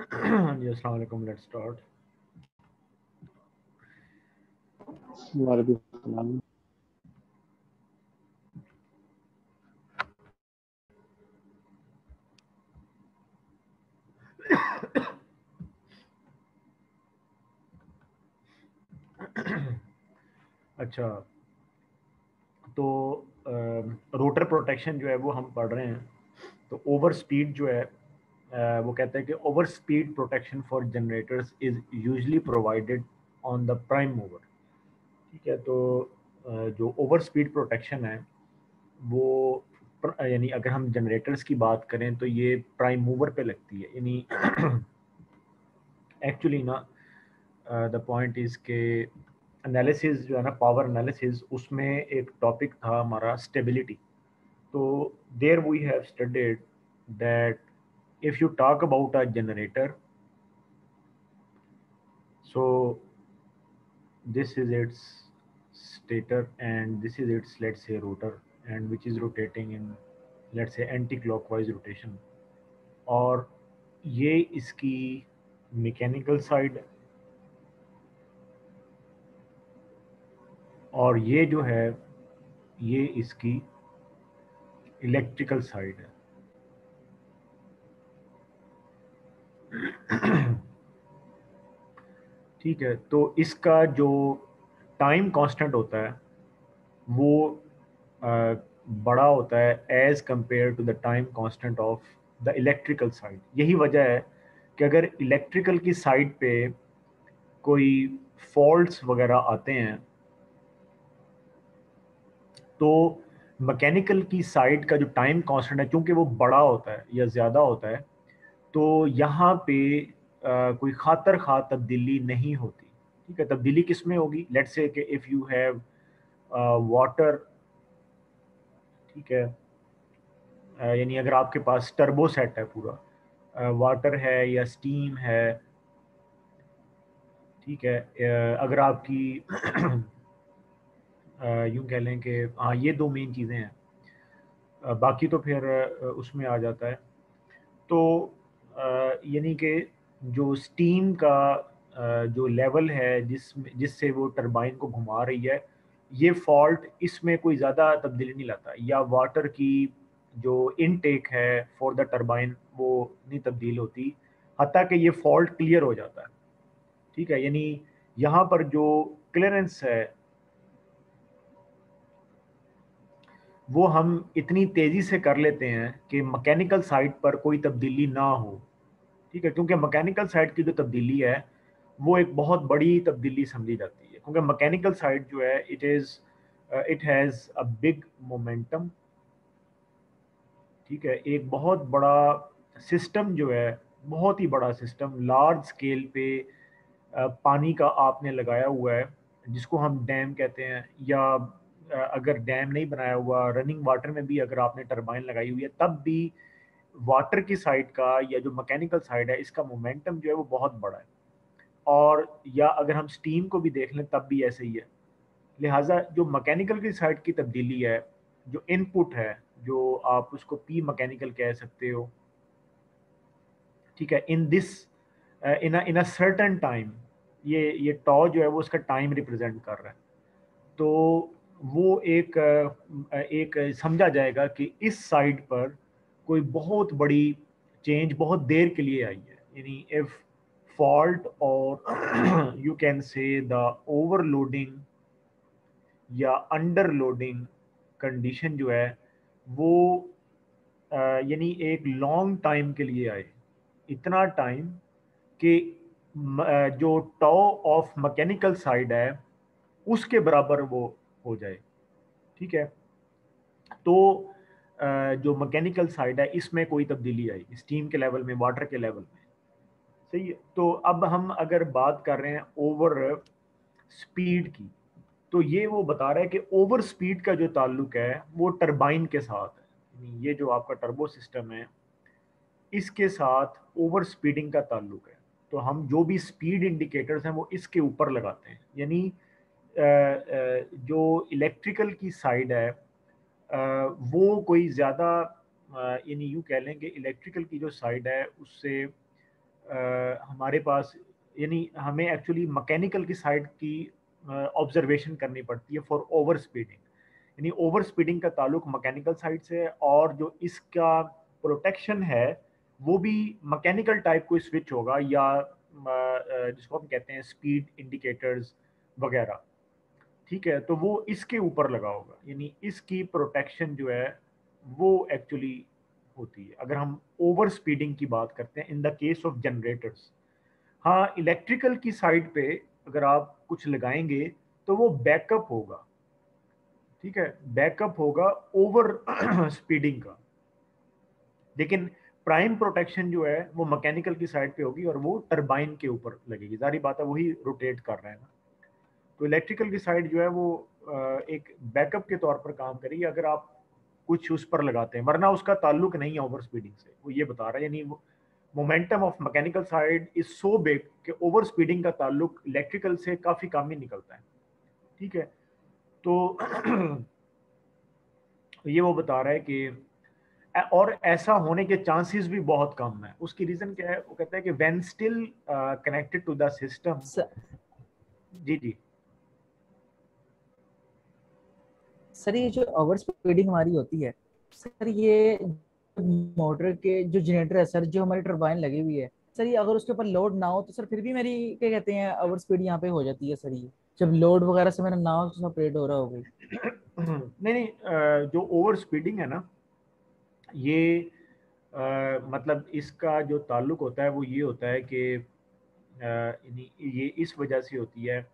जी अस्सलाम वालेकुम, let's start. वालेकुम। अच्छा, तो रोटर प्रोटेक्शन जो है वो हम पढ़ रहे हैं। तो ओवर स्पीड जो है वो कहते हैं कि over speed protection for generators is usually provided on the prime mover. ठीक है, तो जो ओवर स्पीड प्रोटेक्शन है वो यानी अगर हम जनरेटर्स की बात करें तो ये प्राइम मूवर पे लगती है। यानी एक्चुअली ना द पॉइंट इज के एनालिसिस जो है ना, पावर एनालिसिस, उसमें एक टॉपिक था हमारा स्टेबिलिटी। तो there we have studied that if you talk about a generator, so this is its stator and this is its, let's say, rotor, and which is rotating in, let's say, anti-clockwise rotation। और ये इसकी mechanical side है और ये जो है ये इसकी इलेक्ट्रिकल साइड है। ठीक है, तो इसका जो टाइम कांस्टेंट होता है वो बड़ा होता है as compare to the time constant of the electrical side. यही वजह है कि अगर इलेक्ट्रिकल की साइड पे कोई फॉल्ट्स वगैरह आते हैं तो मैकेनिकल की साइड का जो टाइम कांस्टेंट है, क्योंकि वो बड़ा होता है या ज़्यादा होता है, तो यहाँ पे कोई खातर खा तब्दीली नहीं होती। ठीक है, तब्दीली किस में होगी? लेट्स से कि इफ़ यू हैव वाटर, ठीक है, यानी अगर आपके पास टर्बो सेट है पूरा, वाटर है या स्टीम है, ठीक है, अगर आपकी यूं कह लें कि हाँ ये दो मेन चीज़ें हैं, बाकी तो फिर उसमें आ जाता है। तो यानी कि जो स्टीम का जो लेवल है जिससे वो टरबाइन को घुमा रही है, ये फॉल्ट इसमें कोई ज़्यादा तब्दीली नहीं लाता, या वाटर की जो इनटेक है फॉर द टरबाइन वो नहीं तब्दील होती, हत्ता कि ये फॉल्ट क्लियर हो जाता है। ठीक है, यानी यहाँ पर जो क्लियरेंस है वो हम इतनी तेज़ी से कर लेते हैं कि मैकेनिकल साइड पर कोई तब्दीली ना हो। ठीक है, क्योंकि मैकेनिकल साइड की जो तब्दीली है वो एक बहुत बड़ी तब्दीली समझी जाती है, क्योंकि मैकेनिकल साइड जो है it has a big momentum. ठीक है, एक बहुत बड़ा सिस्टम जो है, बहुत ही बड़ा सिस्टम, लार्ज स्केल पे पानी का आपने लगाया हुआ है जिसको हम डैम कहते हैं, या अगर डैम नहीं बनाया हुआ, रनिंग वाटर में भी अगर आपने टरबाइन लगाई हुई है, तब भी वाटर की साइड का या जो मैकेनिकल साइड है इसका मोमेंटम जो है वो बहुत बड़ा है। और या अगर हम स्टीम को भी देख लें तब भी ऐसे ही है। लिहाजा जो मैकेनिकल की साइड की तब्दीली है, जो इनपुट है, जो आप उसको पी मैकेनिकल कह सकते हो, ठीक है, in this in a certain time, ये टॉ जो है वो उसका टाइम रिप्रेजेंट कर रहा है। तो वो एक समझा जाएगा कि इस साइड पर कोई बहुत बड़ी चेंज बहुत देर के लिए आई है। यानी इफ फॉल्ट और you can say the overloading या अंडरलोडिंग कंडीशन जो है वो यानी एक लॉन्ग टाइम के लिए आए, इतना टाइम कि जो टॉ ऑफ मैकेनिकल साइड है उसके बराबर वो हो जाए। ठीक है, तो जो मैकेनिकल साइड है इसमें कोई तब्दीली आई स्टीम के लेवल में, वाटर के लेवल में। सही है, तो अब हम अगर बात कर रहे हैं ओवर स्पीड की, तो ये वो बता रहा है कि ओवर स्पीड का जो ताल्लुक है वो टरबाइन के साथ है। यानी ये जो आपका टर्बो सिस्टम है इसके साथ ओवर स्पीडिंग का ताल्लुक है। तो हम जो भी स्पीड इंडिकेटर्स हैं वो इसके ऊपर लगाते हैं। यानी जो इलेक्ट्रिकल की साइड है वो कोई ज़्यादा, यानी यूँ कह लें कि इलेक्ट्रिकल की जो साइड है उससे हमारे पास, यानी हमें एक्चुअली मैकेनिकल की साइड की ऑब्जर्वेशन करनी पड़ती है फॉर ओवर स्पीडिंग। यानी ओवर स्पीडिंग का ताल्लुक मैकेनिकल साइड से है, और जो इसका प्रोटेक्शन है वो भी मैकेनिकल टाइप कोई स्विच होगा, या जिसको हम कहते हैं स्पीड इंडिकेटर्स वगैरह। ठीक है, तो वो इसके ऊपर लगा होगा, यानी इसकी प्रोटेक्शन जो है वो एक्चुअली होती है अगर हम ओवर स्पीडिंग की बात करते हैं in the case of generators. हाँ, इलेक्ट्रिकल की साइड पे अगर आप कुछ लगाएंगे तो वो बैकअप होगा। ठीक है, बैकअप होगा ओवर स्पीडिंग का, लेकिन प्राइम प्रोटेक्शन जो है वो मैकेनिकल की साइड पे होगी और वो टरबाइन के ऊपर लगेगी। जारी बात है, वही रोटेट कर रहा है ना। तो इलेक्ट्रिकल की साइड जो है वो एक बैकअप के तौर पर काम करेगी अगर आप कुछ उस पर लगाते हैं, वरना उसका ताल्लुक नहीं है ओवर स्पीडिंग से, वो ये बता रहा है। यानी momentum of mechanical side is so big कि ओवर स्पीडिंग का ताल्लुक इलेक्ट्रिकल से काफी कम ही निकलता है। ठीक है, तो ये वो बता रहा है कि और ऐसा होने के चांसेस भी बहुत कम है। उसकी रीजन क्या है, वो कहता है कि when still connected to the system. जी जी। सर ये जो ओवर स्पीडिंग हमारी होती है सर, ये मोटर के जो जनरेटर है सर, जो हमारी टरबाइन लगी हुई है सर, ये अगर उसके ऊपर लोड ना हो तो सर फिर भी मेरी क्या कहते हैं ओवर स्पीड यहाँ पे हो जाती है सर। ये जब लोड वगैरह से मेरा ना ऑपरेट हो रहा हो गई। नहीं नहीं, जो ओवर स्पीडिंग है ना, ये मतलब इसका जो ताल्लुक होता है वो ये होता है कि ये इस वजह से होती है।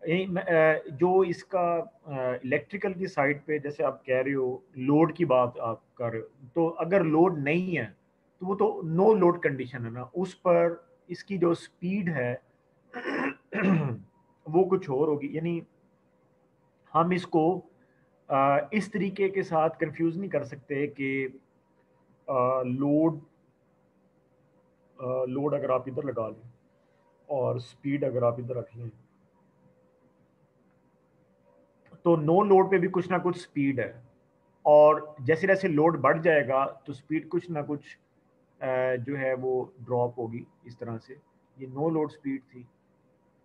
जो इसका इलेक्ट्रिकल की साइड पे जैसे आप कह रहे हो, लोड की बात आप कर रहे हो, तो अगर लोड नहीं है तो वो तो नो लोड कंडीशन है ना, उस पर इसकी जो स्पीड है वो कुछ और होगी। यानी हम इसको इस तरीके के साथ कंफ्यूज नहीं कर सकते कि लोड लोड अगर आप इधर लगा लें और स्पीड अगर आप इधर रख लें, तो नो लोड पे भी कुछ ना कुछ स्पीड है, और जैसे जैसे लोड बढ़ जाएगा तो स्पीड कुछ ना कुछ जो है वो ड्रॉप होगी इस तरह से। ये नो लोड स्पीड थी,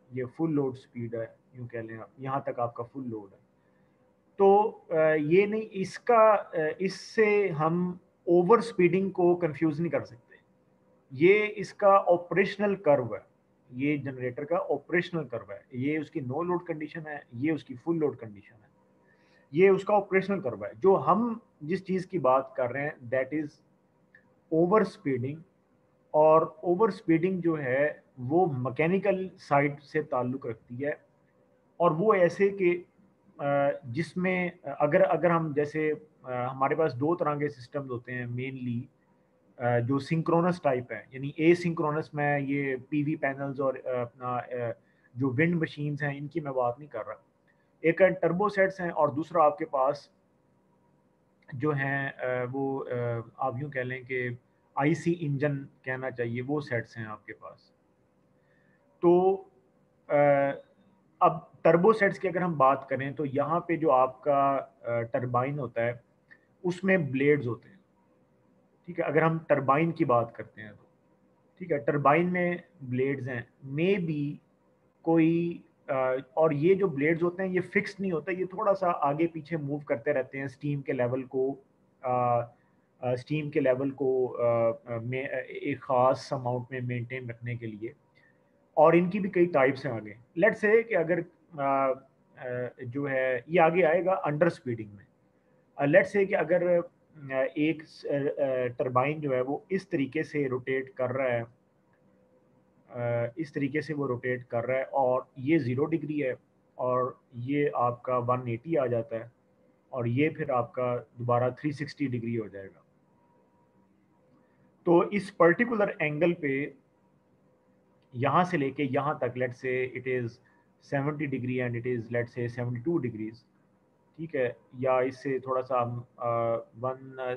ये फुल लोड स्पीड है, यूँ कह लें आप, यहाँ तक आपका फुल लोड है। तो ये नहीं, इससे हम ओवर स्पीडिंग को कंफ्यूज नहीं कर सकते। ये इसका ऑपरेशनल कर्व है, ये जनरेटर का ऑपरेशनल कर्व है। ये उसकी नो लोड कंडीशन है, ये उसकी फुल लोड कंडीशन है, ये उसका ऑपरेशनल कर्व है। जो हम जिस चीज़ की बात कर रहे हैं दैट इज ओवर स्पीडिंग। और ओवर स्पीडिंग जो है वो मैकेनिकल साइड से ताल्लुक़ रखती है, और वो ऐसे कि जिसमें अगर अगर हम जैसे हमारे पास दो तरह के सिस्टम्स होते हैं मेनली, जो सिंक्रोनस टाइप है, यानी ए सिंक्रोनस में ये पीवी पैनल्स और अपना जो विंड मशीन्स हैं इनकी मैं बात नहीं कर रहा। एक टर्बो सेट्स हैं, और दूसरा आपके पास जो हैं वो आप यूँ कह लें कि आईसी इंजन कहना चाहिए, वो सेट्स हैं आपके पास। तो अब टर्बो सेट्स की अगर हम बात करें तो यहाँ पे जो आपका टरबाइन होता है उसमें ब्लेड्स होते हैं। ठीक है, अगर हम टरबाइन की बात करते हैं तो ठीक है, टरबाइन में ब्लेड्स हैं, मे बी कोई और ये जो ब्लेड्स होते हैं ये फिक्स नहीं होता, ये थोड़ा सा आगे पीछे मूव करते रहते हैं स्टीम के लेवल को में एक ख़ास अमाउंट में मेंटेन रखने के लिए। और इनकी भी कई टाइप्स हैं आगे। लेट्स से कि अगर जो है ये आगे आएगा अंडर स्पीडिंग में। लेट्स से कि अगर एक टरबाइन जो है वो इस तरीके से रोटेट कर रहा है, इस तरीके से वो रोटेट कर रहा है, और ये 0 डिग्री है, और ये आपका 180 आ जाता है, और ये फिर आपका दोबारा 360 डिग्री हो जाएगा। तो इस पर्टिकुलर एंगल पे यहाँ से लेके यहाँ तक, let's say it is 70 degree and it is let's say 72 degrees. ठीक है, या इससे थोड़ा सा हम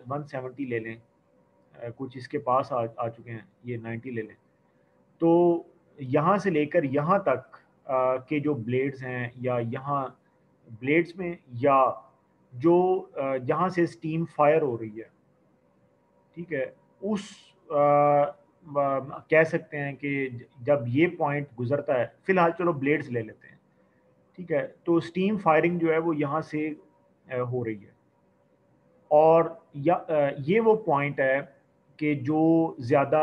170 ले लें, कुछ इसके पास आ चुके हैं, ये 90 ले लें। तो यहाँ से लेकर यहाँ तक के जो ब्लेड्स हैं, या यहाँ ब्लेड्स में, या जो जहाँ से स्टीम फायर हो रही है, ठीक है, उस कह सकते हैं कि जब ये पॉइंट गुजरता है, फिलहाल चलो ब्लेड्स ले लेते हैं, ठीक है, तो स्टीम फायरिंग जो है वो यहाँ से हो रही है, और ये वो पॉइंट है कि जो ज़्यादा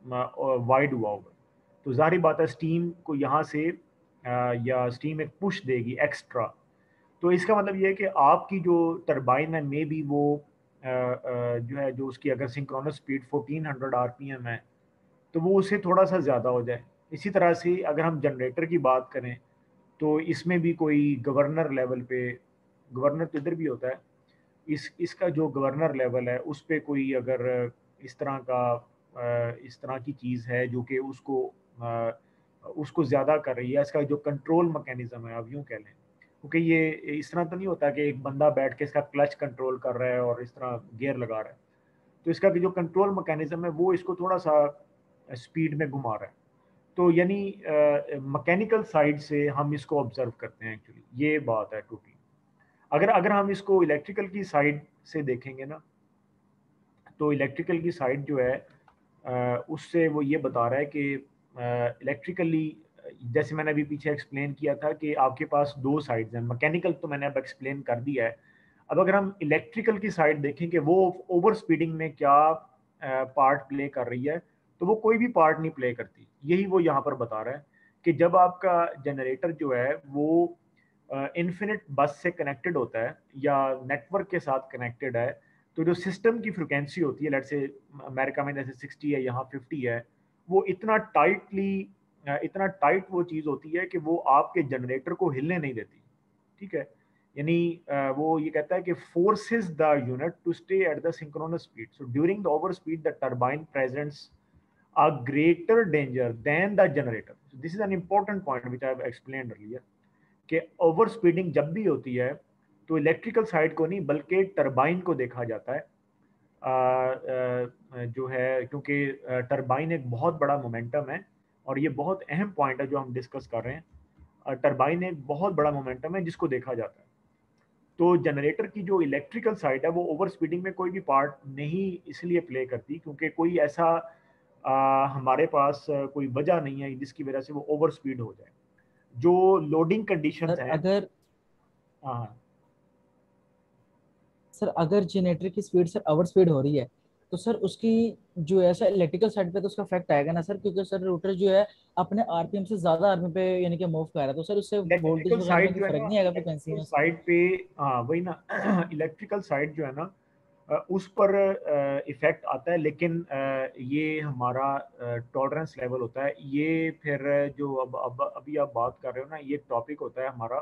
वाइड हुआ होगा, तो जाहिर बात है स्टीम को यहाँ से या स्टीम एक पुश देगी एक्स्ट्रा। तो इसका मतलब ये है कि आपकी जो टरबाइन है मे बी वो जो है, जो उसकी अगर सिंक्रोनस स्पीड 1400 आरपीएम है, तो वो उससे थोड़ा सा ज़्यादा हो जाए। इसी तरह से अगर हम जनरेटर की बात करें, तो इसमें भी कोई गवर्नर लेवल पे, गवर्नर तो इधर भी होता है, इसका जो गवर्नर लेवल है उस पे कोई अगर इस तरह का इस तरह की चीज़ है जो कि उसको ज़्यादा कर रही है, इसका जो कंट्रोल मैकेनिज्म है आप यूँ कह लें, क्योंकि ये इस तरह तो नहीं होता कि एक बंदा बैठ के इसका क्लच कंट्रोल कर रहा है और इस तरह गियर लगा रहा है, तो इसका जो कंट्रोल मैकेनिज्म है वो इसको थोड़ा सा स्पीड में घुमा रहा है। तो यानी मैकेनिकल साइड से हम इसको ऑब्जर्व करते हैं, एक्चुअली ये बात है टोटली। अगर अगर हम इसको इलेक्ट्रिकल की साइड से देखेंगे ना, तो इलेक्ट्रिकल की साइड जो है उससे वो ये बता रहा है कि इलेक्ट्रिकली, जैसे मैंने अभी पीछे एक्सप्लेन किया था कि आपके पास दो साइड्स हैं, मैकेनिकल तो मैंने अब एक्सप्लेन कर दिया है। अब अगर हम इलेक्ट्रिकल की साइड देखें कि वो ओवर स्पीडिंग में क्या पार्ट प्ले कर रही है, तो वो कोई भी पार्ट नहीं प्ले करती। यही वो यहाँ पर बता रहा है कि जब आपका जनरेटर जो है वो इन्फिनिट बस से कनेक्टेड होता है या नेटवर्क के साथ कनेक्टेड है, तो जो सिस्टम की फ्रिक्वेंसी होती है, लेट से अमेरिका में जैसे 60 है, यहाँ 50 है, वो इतना टाइट वो चीज़ होती है कि वो आपके जनरेटर को हिलने नहीं देती, ठीक है। यानी वो ये कहता है कि forces the unit to stay at the synchronous speed, so during the over speed the turbine presents a greater danger than the generator. So this is an important point which I have explained earlier, कि over speeding जब भी होती है तो electrical side को नहीं बल्कि turbine को देखा जाता है, जो है, क्योंकि टरबाइन एक बहुत बड़ा मोमेंटम है, और ये बहुत अहम पॉइंट है जो हम डिस्कस कर रहे हैं। टरबाइन एक बहुत बड़ा मोमेंटम है जिसको देखा जाता है। तो जनरेटर की जो इलेक्ट्रिकल साइड है वो ओवर स्पीडिंग में कोई भी पार्ट नहीं इसलिए प्ले करती क्योंकि कोई ऐसा हमारे पास कोई वजह नहीं है जिसकी वजह से वो ओवर स्पीड हो जाए। जो लोडिंग कंडीशंस सर हैं। अगर हाँ। सर अगर जनरेटर की स्पीड सर ओवर स्पीड हो रही है, तो सर उसकी जो है सर इलेक्ट्रिकल साइड पे तो उसका इफेक्ट आएगा ना सर, क्योंकि सर रूटर जो है अपने आरपीएम से ज्यादा आरपीएम पे यानी कि मूव कर रहा है, तो सर उससे वोल्टेज इलेक्ट्रिकल वगैरह में साइड कोई जो है फर्क ना, नहीं आएगा फ्रिक्वेंसी इलेक्ट्रिकल में सर। साइड पे, हाँ वही ना, इलेक्ट्रिकल साइड जो है ना, उस पर इफेक्ट आता है, लेकिन ये हमारा टॉलरेंस लेवल होता है। ये फिर जो अब अभी आप बात कर रहे हो ना, ये टॉपिक होता है हमारा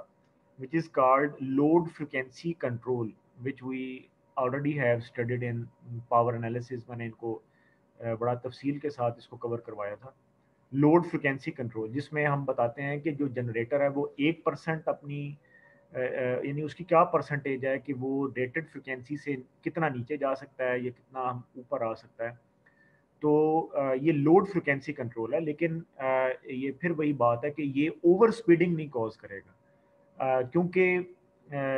which is called load frequency control, which we already have studied in power analysis. मैंने इनको बड़ा तफसील के साथ इसको कवर करवाया था। लोड फ्रिक्वेंसी कंट्रोल, जिसमें हम बताते हैं कि जो जनरेटर है वो 1% अपनी यानी उसकी क्या परसेंटेज है कि वो रेटेड फ्रिक्वेंसी से कितना नीचे जा सकता है या कितना ऊपर आ सकता है। तो ये लोड फ्रिक्वेंसी कंट्रोल है, लेकिन ये फिर वही बात है कि ये ओवर स्पीडिंग नहीं कॉज करेगा, क्योंकि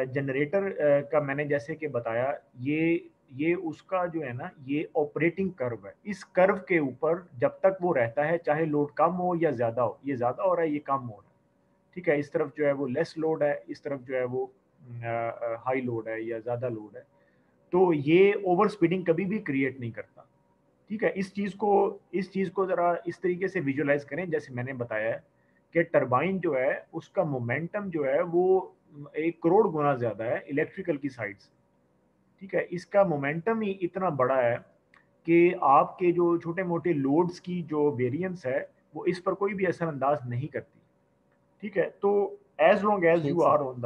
जनरेटर का मैंने जैसे कि बताया, ये उसका जो है ना, ये ऑपरेटिंग कर्व है। इस कर्व के ऊपर जब तक वो रहता है, चाहे लोड कम हो या ज़्यादा हो, ये ज़्यादा हो रहा है, ये कम हो रहा है, ठीक है, इस तरफ जो है वो लेस लोड है, इस तरफ जो है वो हाई लोड है या ज़्यादा लोड है, तो ये ओवर स्पीडिंग कभी भी क्रिएट नहीं करता, ठीक है। इस चीज़ को ज़रा इस तरीके से विजुलाइज करें जैसे मैंने बताया है कि टरबाइन जो है उसका मोमेंटम जो है वो 1 करोड़ गुना ज़्यादा है इलेक्ट्रिकल की साइड से, ठीक है। इसका मोमेंटम ही इतना बड़ा है कि आपके जो छोटे मोटे लोड्स की जो वेरिएंस है वो इस पर कोई भी असरअंदाज नहीं करती, ठीक है। तो एज लॉन्ग एज यू ठीक सर। आर ऑन द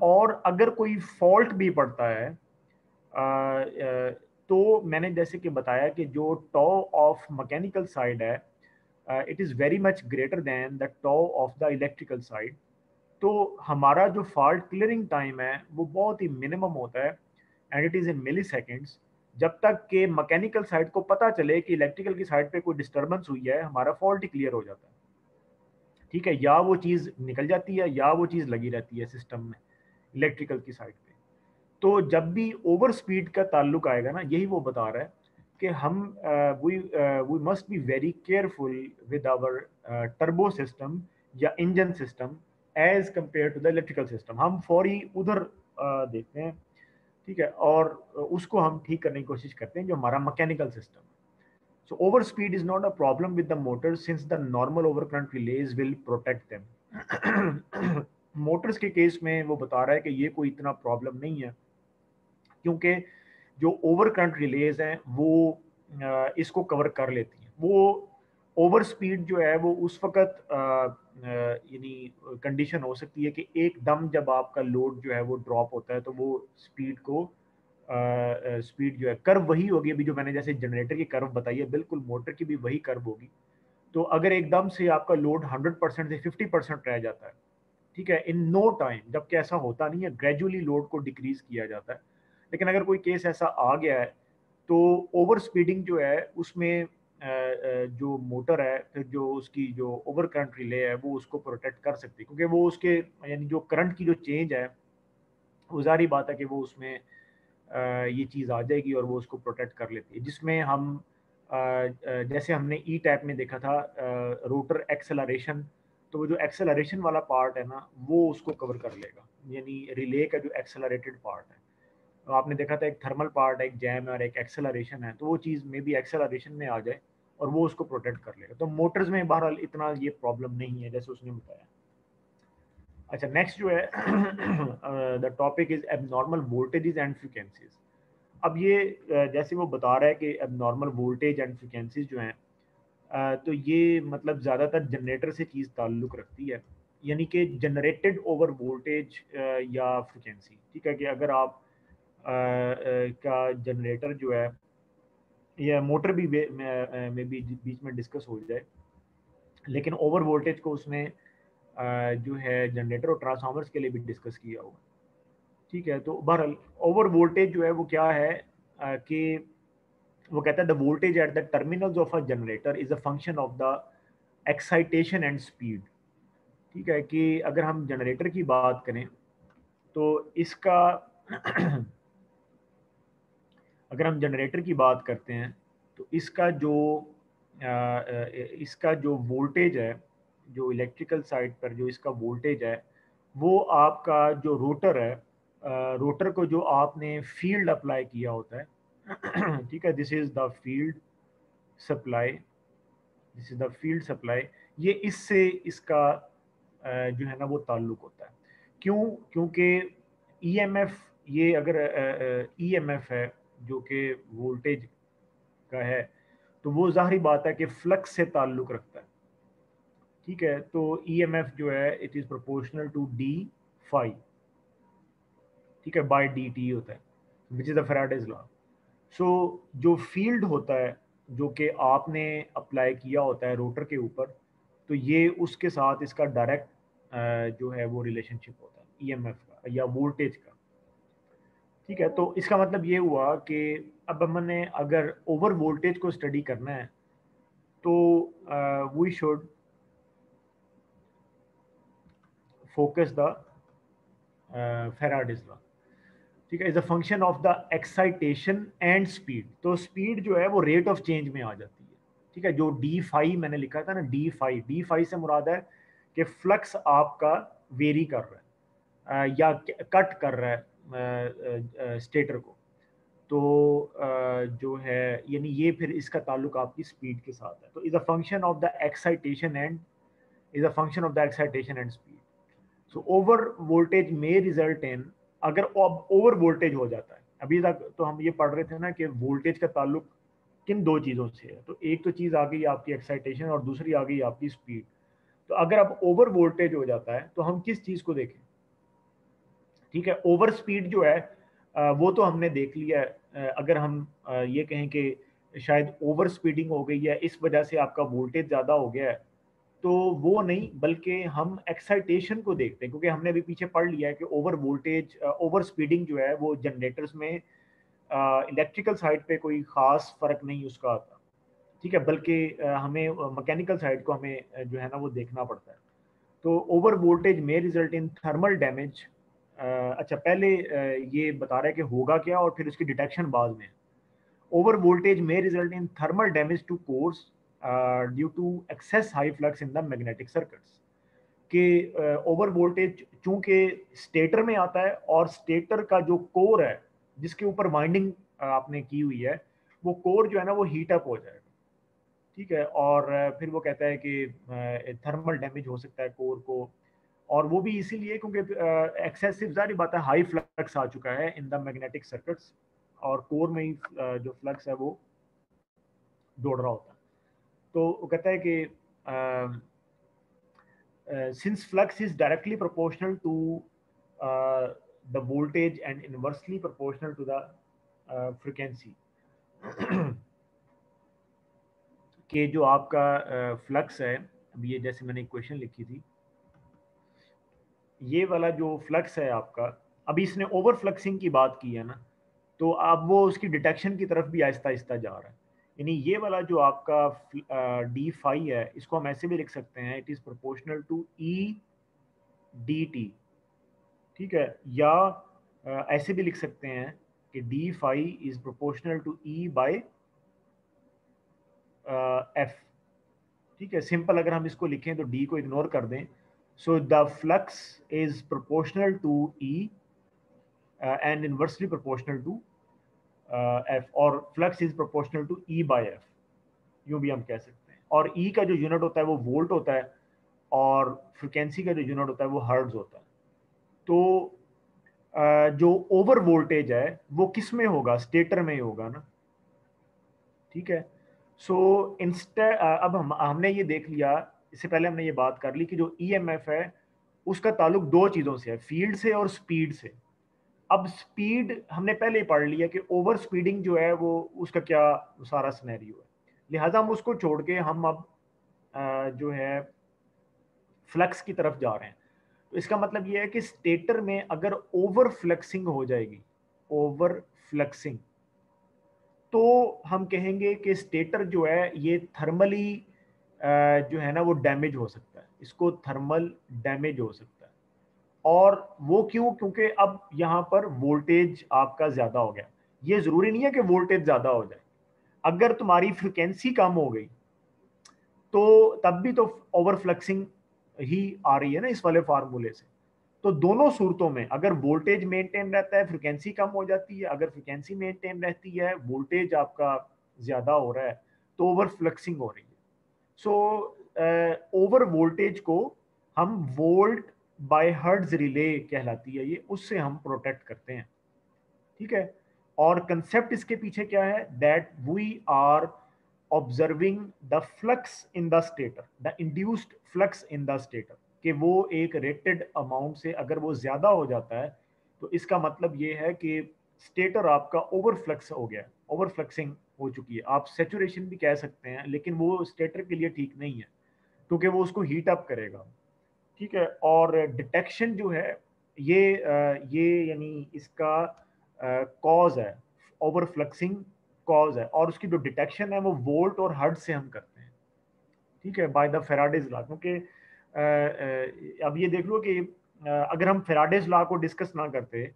और अगर कोई फॉल्ट भी पड़ता है, तो मैंने जैसे कि बताया कि जो टॉ ऑफ मैकेनिकल साइड है, it is very much greater than the टॉ ऑफ द इलेक्ट्रिकल साइड। तो हमारा जो फॉल्ट क्लियरिंग टाइम है वो बहुत ही मिनिमम होता है, and it is in milliseconds. जब तक कि मैकेनिकल साइड को पता चले कि इलेक्ट्रिकल की साइड पे कोई डिस्टर्बेंस हुई है, हमारा फॉल्ट ही क्लियर हो जाता है, ठीक है। या वो चीज़ निकल जाती है या वो चीज़ लगी रहती है सिस्टम में इलेक्ट्रिकल की साइड पे। तो जब भी ओवर स्पीड का ताल्लुक आएगा ना, यही वो बता रहा है कि हम we must be very careful with our turbo system या engine system as compare to the electrical system. हम फौरी उधर देखते हैं, ठीक है, और उसको हम ठीक करने की कोशिश करते हैं जो हमारा मैकेनिकल सिस्टम है। So overspeed is not a problem with the motors since the normal overcurrent relays will protect them. Motors के केस में वो बता रहा है कि ये कोई इतना प्रॉब्लम नहीं है, क्योंकि जो ओवर करंट रिलेज हैं वो इसको कवर कर लेती हैं। वो ओवर स्पीड जो है वो उस वक्त यानी कंडीशन हो सकती है कि एकदम जब आपका लोड जो है वो ड्रॉप होता है तो वो स्पीड को स्पीड जो है कर्व वही होगी अभी जो मैंने जैसे जनरेटर की कर्व बताई है, बिल्कुल मोटर की भी वही कर्व होगी। तो अगर एकदम से आपका लोड 100% से 50% रह जाता है, ठीक है, इन नो टाइम, जबकि ऐसा होता नहीं है, ग्रेजुअली लोड को डिक्रीज किया जाता है। लेकिन अगर कोई केस ऐसा आ गया है तो ओवर स्पीडिंग जो है उसमें जो मोटर है फिर जो उसकी जो ओवर करंट रिले है वो उसको प्रोटेक्ट कर सकती है, क्योंकि वो उसके यानी जो करंट की जो चेंज है वो जारी बात है कि वो उसमें ये चीज़ आ जाएगी और वो उसको प्रोटेक्ट कर लेती है। जिसमें हम जैसे हमने ई टैप में देखा था रोटर एक्सेलरेशन, तो वो जो एक्सेलरेशन वाला पार्ट है ना वो उसको कवर कर लेगा, यानी रिले का जो एक्सेलरेटेड पार्ट है। तो आपने देखा था एक थर्मल पार्ट है, एक जैम है और एक एक्सेलरेशन है, तो वो चीज़ में भी एक्सेलरेशन में आ जाए और वो उसको प्रोटेक्ट कर लेगा। तो मोटर्स में बहरहाल इतना ये प्रॉब्लम नहीं है जैसे उसने बताया। अच्छा, नेक्स्ट जो है the topic is abnormal voltages and frequencies. अब ये जैसे वो बता रहा है कि एबनॉर्मल वोल्टेज एंड फ्रीक्वेंसीज जो हैं तो ये मतलब ज़्यादातर जनरेटर से चीज़ ताल्लुक़ रखती है, यानी कि जनरेटेड ओवर वोल्टेज या फ्रीक्वेंसी। ठीक है, कि अगर आप का जनरेटर जो है या मोटर भी में भी बीच में डिस्कस हो जाए, लेकिन ओवर वोल्टेज को उसने जो है जनरेटर और ट्रांसफार्मर्स के लिए भी डिस्कस किया हुआ। ठीक है, तो बहरहाल ओवर वोल्टेज जो है वो क्या है कि वो कहता है the voltage at the terminals of a generator is a function of the excitation and speed. ठीक है, कि अगर हम जनरेटर की बात करें तो इसका अगर हम जनरेटर की बात करते हैं तो इसका जो वोल्टेज है, जो इलेक्ट्रिकल साइड पर जो इसका वोल्टेज है वो आपका जो रोटर है, रोटर को जो आपने फील्ड अप्लाई किया होता है ठीक है, this is the field supply, this is the field supply, ये इससे इसका जो है ना वो ताल्लुक होता है। क्यों? क्योंकि ईएमएफ, ये अगर ईएमएफ है जो कि वोल्टेज का है, तो वो ज़ाहिरी बात है कि फ्लक्स से ताल्लुक रखता है। ठीक है, तो ईएमएफ जो है it is proportional to D phi, ठीक है, बाय डी टी होता है, which is the Faraday's law. So जो फील्ड होता है जो कि आपने अप्लाई किया होता है रोटर के ऊपर, तो ये उसके साथ इसका डायरेक्ट जो है वो रिलेशनशिप होता है ईएमएफ का या वोल्टेज का। ठीक है, तो इसका मतलब ये हुआ कि अब हमने अगर ओवर वोल्टेज को स्टडी करना है तो we should focus the Faraday's law. ठीक है, is a function of the excitation and speed. तो स्पीड जो है वो रेट ऑफ चेंज में आ जाती है। ठीक है, जो डी फाई मैंने लिखा था ना, डी फाई से मुराद है कि फ्लक्स आपका वेरी कर रहा है या कट कर रहा है स्टेटर को। तो जो है यानी ये फिर इसका ताल्लुक आपकी स्पीड के साथ है। तो is a function of the excitation and is a function of the excitation and speed. So over voltage में रिजल्ट इन, अगर ओवर वोल्टेज हो जाता है, अभी तक तो हम ये पढ़ रहे थे ना कि वोल्टेज का ताल्लुक किन दो चीज़ों से है, तो एक तो चीज़ आ गई आपकी एक्साइटेशन और दूसरी आ गई आपकी स्पीड। तो अगर अब ओवर वोल्टेज हो जाता है तो हम किस चीज़ को देखें? ठीक है, ओवर स्पीड जो है वो तो हमने देख लिया है। अगर हम ये कहें कि शायद ओवर स्पीडिंग हो गई है इस वजह से आपका वोल्टेज ज़्यादा हो गया है, तो वो नहीं, बल्कि हम एक्साइटेशन को देखते हैं, क्योंकि हमने अभी पीछे पढ़ लिया है कि ओवर वोल्टेज ओवर स्पीडिंग जो है वो जनरेटर्स में इलेक्ट्रिकल साइड पे कोई ख़ास फ़र्क नहीं उसका आता। ठीक है, बल्कि हमें मैकेनिकल साइड को हमें जो है ना वो देखना पड़ता है। तो ओवर वोल्टेज में रिजल्ट इन थर्मल डैमेज। अच्छा, पहले ये बता रहा है कि होगा क्या और फिर उसकी डिटेक्शन बाद में। over voltage may result in thermal damage to cores due to excess high flux in the magnetic circuits. कि ओवर वोल्टेज चूंकि स्टेटर में आता है और स्टेटर का जो कोर है जिसके ऊपर वाइंडिंग आपने की हुई है, वो कोर जो है ना वो हीट अप हो जाएगा, ठीक है। और फिर वो कहता है कि थर्मल डैमेज हो सकता है कोर को, और वो भी इसीलिए क्योंकि एक्सेसिव, जारी बात है, हाई फ्लक्स आ चुका है इन द मैग्नेटिक सर्किट्स, और कोर में ही जो फ्लक्स है वो दौड़ रहा होता है। तो वो कहता है कि since flux is directly proportional to the voltage and inversely proportional to the frequency, कि जो आपका फ्लक्स है, अब ये जैसे मैंने इक्वेशन लिखी थी, ये वाला जो फ्लक्स है आपका, अभी इसने ओवर फ्लक्सिंग की बात की है ना, तो अब वो उसकी डिटेक्शन की तरफ भी आहिस्ता आहिस्ता जा रहा है। यानी ये वाला जो आपका डी फाई है, इसको हम ऐसे भी लिख सकते हैं, it is proportional to E D T, ठीक है। या ऐसे भी लिख सकते हैं कि D phi is proportional to E by F, ठीक है। सिंपल अगर हम इसको लिखें तो डी को इग्नोर कर दें, so the flux is proportional to E and inversely proportional to F, और flux is proportional to E by F, यूं भी हम कह सकते हैं। और ई का जो यूनिट होता है वो वोल्ट होता है, और फ्रिक्वेंसी का जो यूनिट होता है वो हर्ट्ज होता है। तो जो ओवर वोल्टेज है वो किस में होगा, स्टेटर में ही होगा ना, ठीक है। सो इंस्टेड अब हमने ये देख लिया, इससे पहले हमने ये बात कर ली कि जो ईएमएफ है उसका ताल्लुक दो चीज़ों से है, फील्ड से और स्पीड से। अब स्पीड हमने पहले ही पढ़ लिया कि ओवर स्पीडिंग जो है वो उसका क्या सारा सिनेरियो है, लिहाजा हम उसको छोड़ के हम अब जो है फ्लक्स की तरफ जा रहे हैं। तो इसका मतलब ये है कि स्टेटर में अगर ओवर फ्लक्सिंग हो जाएगी, ओवर फ्लक्सिंग, तो हम कहेंगे कि स्टेटर जो है ये थर्मली जो है ना वो डैमेज हो सकता है, इसको थर्मल डैमेज हो सकता है। और वो क्यों, क्योंकि अब यहाँ पर वोल्टेज आपका ज़्यादा हो गया। ये ज़रूरी नहीं है कि वोल्टेज ज़्यादा हो जाए, अगर तुम्हारी फ्रिक्वेंसी कम हो गई तो तब भी तो ओवर फ्लक्सिंग ही आ रही है ना इस वाले फार्मूले से। तो दोनों सूरतों में अगर वोल्टेज मेंटेन रहता है फ्रिक्वेंसी कम हो जाती है, अगर फ्रिक्वेंसी मेंटेन रहती है वोल्टेज आपका ज़्यादा हो रहा है तो ओवर फ्लक्सिंग हो रही है। सो ओवर वोल्टेज को हम वोल्ट बाय हर्ट्ज रिले कहलाती है ये, उससे हम प्रोटेक्ट करते हैं, ठीक है। और कंसेप्ट इसके पीछे क्या है, that we are observing the flux in the stator, the induced flux in the stator, कि वो एक रेटेड अमाउंट से अगर वो ज़्यादा हो जाता है तो इसका मतलब ये है कि स्टेटर आपका ओवर फ्लक्स हो गया, ओवर फ्लक्सिंग हो चुकी है। आप सेचुरेशन भी कह सकते हैं, लेकिन वो स्टेटर के लिए ठीक नहीं है क्योंकि वो उसको हीट अप करेगा, ठीक है। और डिटेक्शन जो है ये यानी इसका कॉज है, ओवर फ्लक्सिंग कॉज है, और उसकी जो डिटेक्शन है वो वोल्ट और हर्ट्ज से हम करते हैं, ठीक है, बाय द फेराडेज लॉ। क्योंकि अब ये देख लो कि अगर हम फेराडेज लॉ को डिस्कस ना करते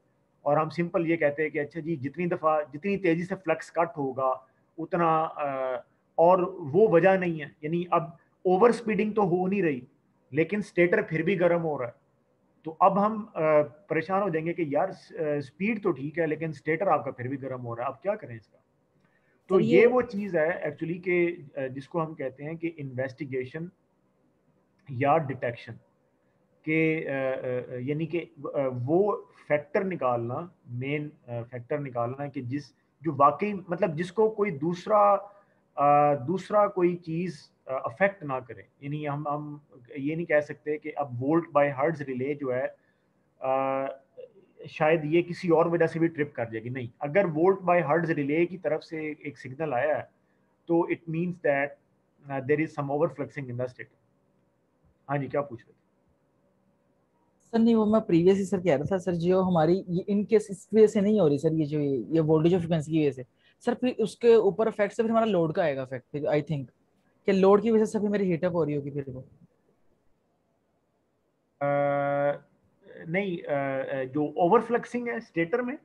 और हम सिंपल ये कहते हैं कि अच्छा जी जितनी तेजी से फ्लक्स कट होगा उतना और वो वजह नहीं है, यानी अब ओवर स्पीडिंग तो हो नहीं रही लेकिन स्टेटर फिर भी गर्म हो रहा है, तो अब हम परेशान हो जाएंगे कि यार स्पीड तो ठीक है लेकिन स्टेटर आपका फिर भी गर्म हो रहा है, अब क्या करें इसका। तो सर ये वो चीज़ है एक्चुअली कि जिसको हम कहते हैं कि इन्वेस्टिगेशन या डिटेक्शन के, यानी कि वो फैक्टर निकालना, मेन फैक्टर निकालना कि जो वाकई मतलब जिसको कोई दूसरा कोई चीज़ अफेक्ट ना करे। यानी हम ये नहीं कह सकते कि अब वोल्ट बाय हर्ट्ज रिले जो है शायद ये किसी और वजह से भी ट्रिप कर जाएगी, नहीं। अगर वोल्ट बाय हर्ट्ज रिले की तरफ से एक सिग्नल आया है तो it means that there is some over fluxing in the state. हाँ जी, क्या पूछ रहे थे? सर नहीं, वो मैं प्रीवियस ही सर कह रहा था सर, जो हमारी ये इन केस इस वजह से नहीं हो रही सर, ये वोल्टेज ऑफ फ्रिक्वेंसी की वजह से सर, फिर उसके ऊपर इफेक्ट से फिर हमारा लोड का आएगा इफेक्ट, फिर आई थिंक कि लोड की वजह से फिर मेरी हीटअप हो रही होगी फिर वो। नहीं, जो ओवर फ्लक्सिंग है स्टेटर में,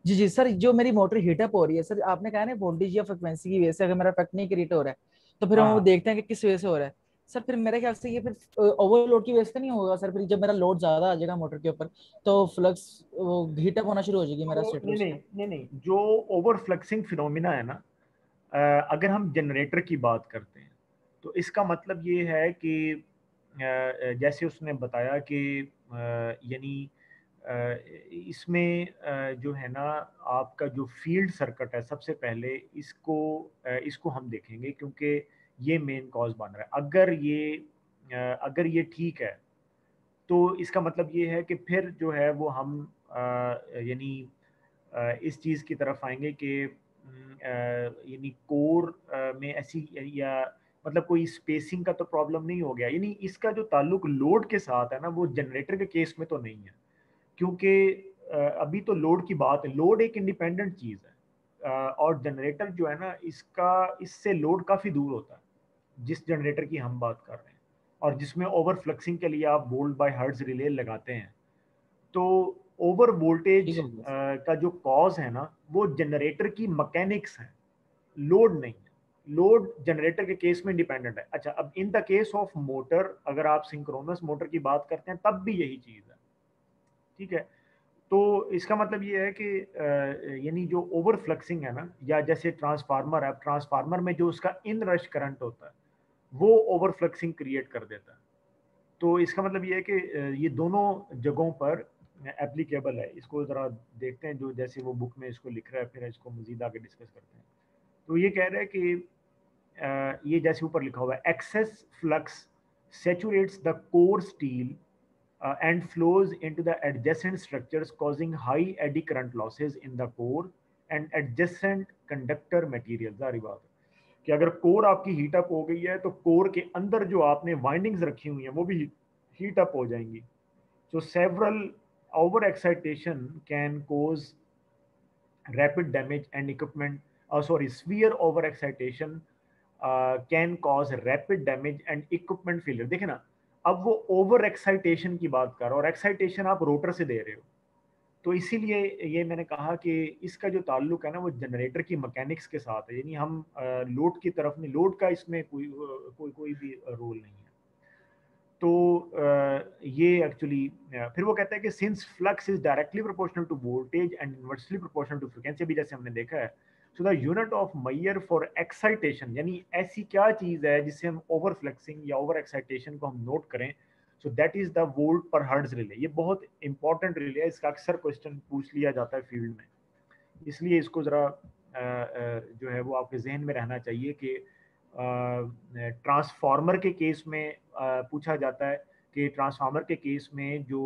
जी जी सर, जो मेरी मोटर हीटअप हो रही है सर, आपने कहा ना वोल्टेज या फ्रिक्वेंसी की वजह से अगर मेरा इफेक्ट नहीं क्रिएट हो रहा है, तो फिर हम वो हाँ देखते हैं कि किस वजह से हो रहा है। सर फिर मेरे ख्याल से ये फिर ओवरलोड की वजह से नहीं होगा सर? फिर जब मेरा लोड ज्यादा आ जाएगा मोटर के ऊपर, तो फ्लक्स वो हीटअप होना शुरू हो जाएगी मेरा तो स्टेटर नहीं नहीं उसका। नहीं नहीं, जो ओवरफ्लक्सिंग फिनोमिना है ना, अगर हम जनरेटर की बात करते हैं तो इसका मतलब ये है कि जैसे उसने बताया कि यानी इसमें जो है ना, आपका जो फील्ड सर्किट है, सबसे पहले इसको हम देखेंगे, क्योंकि ये मेन कॉज बन रहा है। अगर ये ठीक है तो इसका मतलब ये है कि फिर जो है वो हम यानी इस चीज़ की तरफ आएंगे कि यानी कोर में ऐसी या मतलब कोई स्पेसिंग का तो प्रॉब्लम नहीं हो गया, यानी इसका जो ताल्लुक लोड के साथ है ना, वो जनरेटर के केस में तो नहीं है। क्योंकि अभी तो लोड की बात है, लोड एक इंडिपेंडेंट चीज़ है, और जनरेटर जो है ना, इसका इससे लोड काफ़ी दूर होता है जिस जनरेटर की हम बात कर रहे हैं, और जिसमें ओवर फ्लक्सिंग के लिए आप वोल्ट बाय हर्ट्ज रिले लगाते हैं। तो ओवर वोल्टेज ठीक हो गया सर। का जो कॉज है ना, वो जनरेटर की मैकेनिक्स है, लोड नहीं है। लोड जनरेटर के केस में डिपेंडेंट है। अच्छा, अब in the case of motor, अगर आप सिंक्रोनस मोटर की बात करते हैं तब भी यही चीज़ है। ठीक है, तो इसका मतलब ये है कि यानी जो ओवर फ्लक्सिंग है ना, या जैसे ट्रांसफार्मर है, ट्रांसफार्मर में जो उसका इन रश करंट होता है वो ओवर फ्लक्सिंग क्रिएट कर देता है। तो इसका मतलब ये है कि ये दोनों जगहों पर एप्लीकेबल है। इसको ज़रा देखते हैं, जो जैसे वो बुक में इसको लिख रहा है, फिर इसको मज़ीद आगे डिस्कस करते हैं। तो ये कह रहा है कि ये जैसे ऊपर लिखा हुआ है, excess flux saturates the core steel and flows into the adjacent structures, causing high eddy current losses in the core and adjacent conductor material। जारी बात है कि अगर कोर आपकी हीट अप हो गई है तो कोर के अंदर जो आपने वाइंडिंग्स रखी हुई हैं वो भी हीट अप हो जाएंगी। So several over excitation can cause rapid damage and equipment, severe over excitation can cause rapid damage and equipment failure। देखे ना, अब वो ओवर एक्साइटेशन की बात कर रहा है, और एक्साइटेशन आप रोटर से दे रहे हो। तो इसीलिए ये मैंने कहा कि इसका जो ताल्लुक है ना, वो जनरेटर की मैकेनिक्स के साथ है, यानी हम लोड की तरफ नहीं, लोड का इसमें कोई भी रोल नहीं है। तो ये एक्चुअली फिर वो कहता है कि since flux is directly proportional to voltage and inversely proportional to frequency, भी जैसे हमने देखा है। So the unit of measure for excitation, यानी ऐसी क्या चीज़ है जिससे हम ओवर फ्लक्सिंग या ओवर एक्साइटेशन को हम नोट करें, so that is the volt per hertz relay. ये बहुत इंपॉर्टेंट रिले है, इसका अक्सर क्वेश्चन पूछ लिया जाता है फील्ड में, इसलिए इसको ज़रा जो है वो आपके जहन में रहना चाहिए कि ट्रांसफार्मर के केस में पूछा जाता है कि ट्रांसफार्मर के केस में जो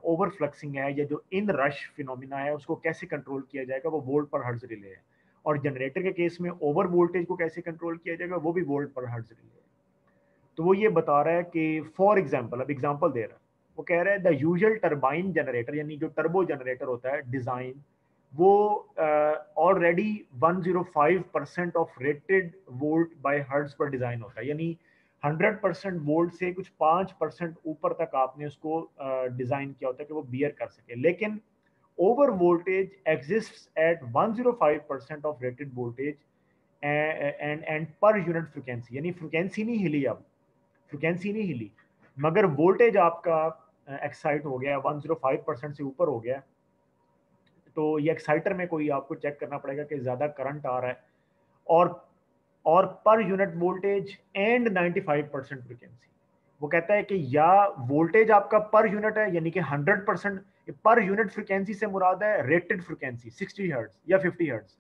ओवर फ्लक्सिंग है या जो इन रश फिनोमिना है उसको कैसे कंट्रोल किया जाएगा, वो वोल्ट पर हर्ट्ज रिले है। और जनरेटर के केस में ओवर वोल्टेज को कैसे कंट्रोल किया जाएगा, वो भी वोल्ट पर हर्ट्ज रिले है। तो वो ये बता रहा है कि फॉर एग्जाम्पल, अब एग्जाम्पल दे रहा है, वो कह रहा है द यूजुअल टर्बाइन जनरेटर, यानी जो टर्बो जनरेटर होता है डिजाइन, वो already 105% of rated volt by hertz पर डिजाइन होता है, यानी 100% वोल्ट से कुछ 5% ऊपर तक आपने उसको डिजाइन किया होता है कि वो बियर कर सके। लेकिन over voltage exist at 105% of rated voltage and per unit frequency, यानी फ्रिक्वेंसी नहीं हिली, अब फ्रिक्वेंसी नहीं हिली, मगर वोल्टेज आपका एक्साइट हो गया 105% से ऊपर हो गया। तो ये एक्साइटर में कोई आपको चेक करना पड़ेगा कि ज़्यादा करंट आ रहा है, और और per unit voltage and 95% frequency. वो कहता है कि या वोल्टेज आपका पर यूनिट है, यानी कि 100%, पर यूनिट फ्रिक्वेंसी से मुराद है रेटेड फ्रिक्वेंसी 60 हर्ट्ज या 50 हर्ट्ज,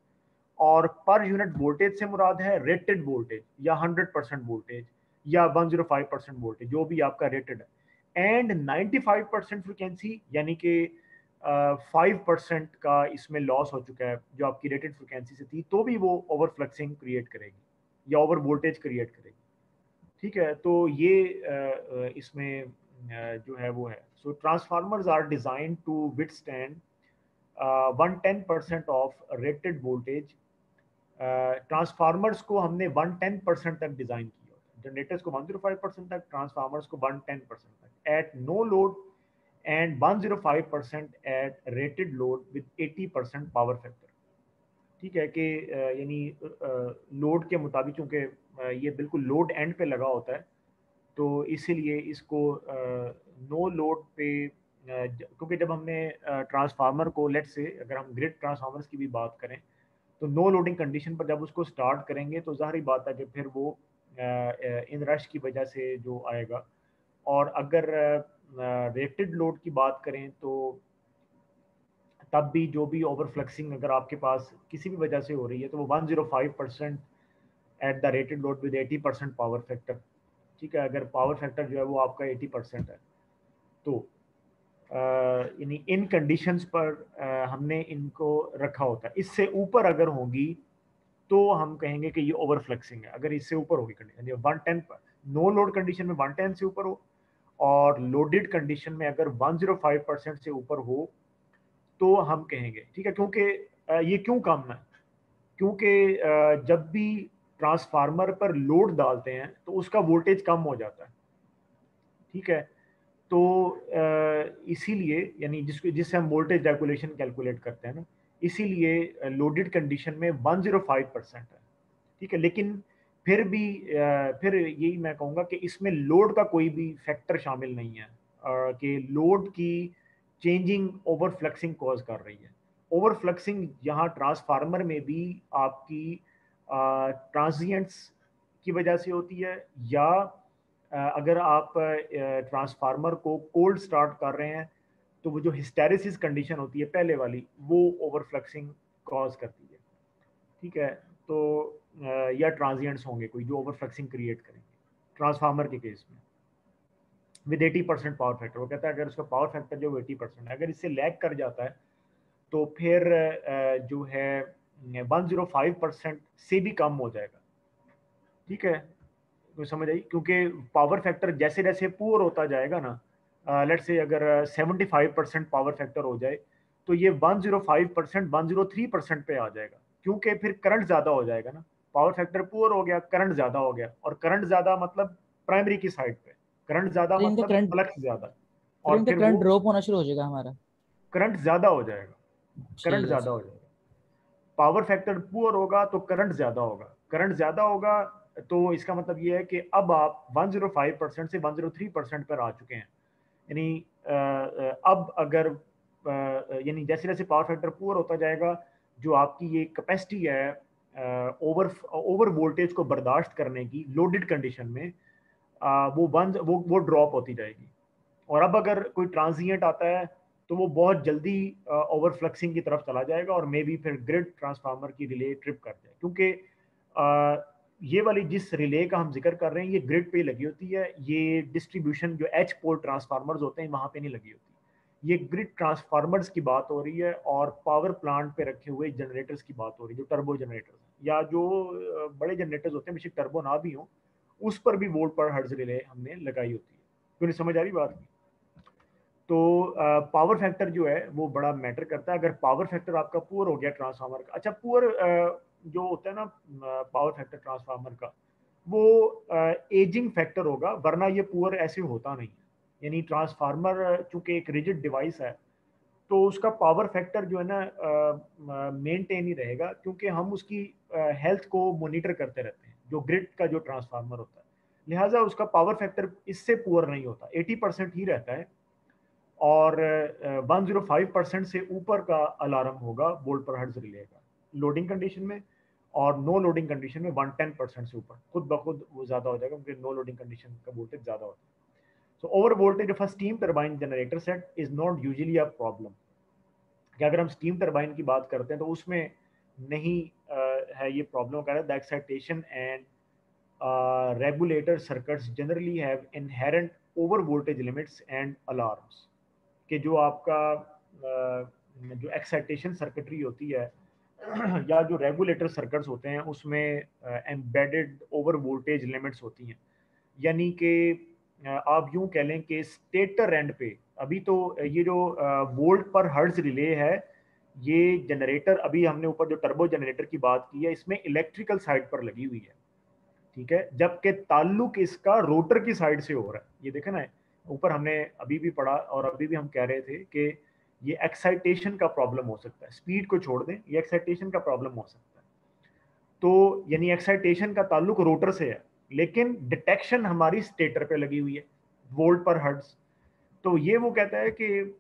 और पर यूनिट वोल्टेज से मुराद है रेटेड वोल्टेज या 100% वोल्टेज या 105% वोल्टेज, जो भी आपका रेटेड है। एंड 95% फ्रिक्वेंसी, यानी कि 5% का इसमें लॉस हो चुका है जो आपकी रेटेड फ्रिक्वेंसी से थी, तो भी वो ओवर फ्लक्सिंग क्रिएट करेगी या ओवर वोल्टेज क्रिएट करेगी। ठीक है, तो ये इसमें जो है वो है। So transformers are design to withstand 110% of rated voltage. Transformers को हमने 110% तक डिजाइन किया होता है, जनरेटर्स को 105% तक, ट्रांसफार्मर्स को 110% तक, at no load and 105% at rated load with 80% power factor. ठीक है कि यानी लोड के मुताबिक, चूंकि ये बिल्कुल लोड एंड पे लगा होता है, तो इसीलिए इसको नो लोड पे क्योंकि जब हमने ट्रांसफार्मर को, लेट से अगर हम ग्रिड ट्रांसफार्मर्स की भी बात करें, तो नो लोडिंग कंडीशन पर जब उसको स्टार्ट करेंगे तो ज़ाहिर बात है कि फिर वो इन रश की वजह से जो आएगा। और अगर रेटेड लोड की बात करें तो तब भी जो भी ओवरफ्लक्सिंग अगर आपके पास किसी भी वजह से हो रही है तो वो 105% at the rated load with 80% power factor. ठीक है, अगर पावर फैक्टर जो है वो आपका 80% है, तो यानी इन कंडीशंस पर हमने इनको रखा होता है। इससे ऊपर अगर होगी तो हम कहेंगे कि ये ओवरफ्लक्सिंग है। अगर इससे ऊपर होगी कंडीशन 110 पर, नो लोड कंडीशन में 110 से ऊपर हो, और लोडेड कंडीशन में अगर 105% से ऊपर हो तो हम कहेंगे। ठीक है, क्योंकि ये क्यों कम है, क्योंकि जब भी ट्रांसफार्मर पर लोड डालते हैं तो उसका वोल्टेज कम हो जाता है। ठीक है, तो इसीलिए यानी जिससे हम वोल्टेज रेगुलेशन कैलकुलेट करते हैं ना, इसीलिए लोडेड कंडीशन में 105% है। ठीक है, लेकिन फिर भी फिर यही मैं कहूँगा कि इसमें लोड का कोई भी फैक्टर शामिल नहीं है कि लोड की चेंजिंग ओवरफ्लक्सिंग कॉज कर रही है। ओवरफ्लक्सिंग यहाँ ट्रांसफार्मर में भी आपकी ट्रांजिएंट्स की वजह से होती है, या अगर आप ट्रांसफार्मर को कोल्ड स्टार्ट कर रहे हैं तो वो जो हिस्टेरिसिस कंडीशन होती है पहले वाली, वो ओवरफ्लक्सिंग कॉज करती है। ठीक है, तो या ट्रांजिएंट्स होंगे कोई जो ओवरफ्लक्सिंग क्रिएट करेंगे ट्रांसफार्मर के केस में विद 80% पावर फैक्टर। वो कहता है अगर उसका पावर फैक्टर जो 80% है, अगर इससे लैग कर जाता है तो फिर जो है 105% से भी कम हो जाएगा। ठीक है, तो समझ आई, क्योंकि पावर फैक्टर जैसे जैसे पुअर होता जाएगा ना, लेट्स से अगर 75% पावर फैक्टर हो जाए तो ये 105% 103% पे आ जाएगा, क्योंकि फिर करंट ज़्यादा हो जाएगा ना। पावर फैक्टर पुअर हो गया, करंट ज़्यादा हो गया, और करंट ज़्यादा मतलब प्राइमरी की साइड पे करंट ज़्यादा फिर इनका मतलब करंट फ्लक्स ज़्यादा, फिर और इनका फिर करंट वो ड्रॉप होना शुरू हो जाएगा हमारा। करंट ज़्यादा हो जाएगा, करंट ठीक है ज़्यादा जी। हो जाएगा। पावर फैक्टर पुअर होगा तो करंट ज़्यादा होगा, करंट ज़्यादा होगा, तो इसका मतलब ये है कि अब आप 105% से 103% पर आ चुके हैं। यानी अब अगर यानी जैसे जैसे पावर फैक्टर पुअर होता जाएगा, जो आपकी ये कैपेसिटी है ओवर ओवर वोल्टेज को बर्दाश्त करने की लोडेड कंडीशन में, वो ड्रॉप होती जाएगी। और अब अगर कोई ट्रांजिएंट आता है तो वो बहुत जल्दी ओवरफ्लक्सिंग की तरफ चला जाएगा, और मे बी फिर ग्रिड ट्रांसफार्मर की रिले ट्रिप कर जाए, क्योंकि ये वाली जिस रिले का हम जिक्र कर रहे हैं ये ग्रिड पे लगी होती है। ये डिस्ट्रीब्यूशन जो एच पोल ट्रांसफार्मर्स होते हैं वहाँ पे नहीं लगी होती। ये ग्रिड ट्रांसफार्मर्स की बात हो रही है, और पावर प्लांट पे रखे हुए जनरेटर्स की बात हो रही है, जो टर्बो जनरेटर्स या जो बड़े जनरेटर्स होते हैं, बेशक टर्बो ना भी हो, उस पर भी वोल्ट पर हर्ट्ज रिले हमने लगाई होती है। क्यों, समझ आ रही बात? तो पावर फैक्टर जो है वो बड़ा मैटर करता है। अगर पावर फैक्टर आपका पुअर हो गया ट्रांसफार्मर का, अच्छा पुअर जो होता है ना पावर फैक्टर ट्रांसफार्मर का, वो एजिंग फैक्टर होगा, वरना ये पुअर ऐसे होता नहीं है। यानी ट्रांसफार्मर चूंकि एक रिजिड डिवाइस है, तो उसका पावर फैक्टर जो है ना मेंटेन ही रहेगा, क्योंकि हम उसकी हेल्थ को मॉनिटर करते रहते हैं, जो ग्रिड का जो ट्रांसफार्मर होता है। लिहाजा उसका पावर फैक्टर इससे पुअर नहीं होता, 80% ही रहता है। और 105% से ऊपर का अलार्म होगा वोल्ट पर हर्ट्ज रिले का लोडिंग कंडीशन में, और नो लोडिंग कंडीशन में 110% से ऊपर खुद ब खुद वो ज़्यादा हो जाएगा, क्योंकि नो लोडिंग कंडीशन का वोल्टेज ज़्यादा होता है। So over voltage of a steam turbine generator set is not usually a problem. कि अगर हम स्टीम टरबाइन की बात करते हैं तो उसमें नहीं है ये प्रॉब्लम कर रहा है। The excitation and regulator circuits generally have inherent over voltage limits and alarms। कि जो आपका जो एक्साइटेशन सर्किटरी होती है या जो रेगुलेटर सर्किट्स होते हैं उसमें एम्बेडेड ओवर वोल्टेज लिमिट्स होती हैं। यानी कि आप यूं कह लें कि स्टेटर एंड पे अभी तो ये जो वोल्ट पर हर्ट्ज रिले है, ये जनरेटर अभी हमने ऊपर जो टर्बो जनरेटर की बात की है इसमें इलेक्ट्रिकल साइड पर लगी हुई है। ठीक है, जबकि ताल्लुक इसका रोटर की साइड से हो रहा है। ये देखे ना, ऊपर हमने अभी भी पढ़ा और अभी भी हम कह रहे थे कि ये एक्साइटेशन का प्रॉब्लम हो सकता है, स्पीड को छोड़ दें, ये एक्साइटेशन का प्रॉब्लम हो सकता है। तो यानी एक्साइटेशन का ताल्लुक रोटर से है, लेकिन डिटेक्शन हमारी स्टेटर पे लगी हुई है, वोल्ट पर हर्ट्ज। तो ये वो कहता है कि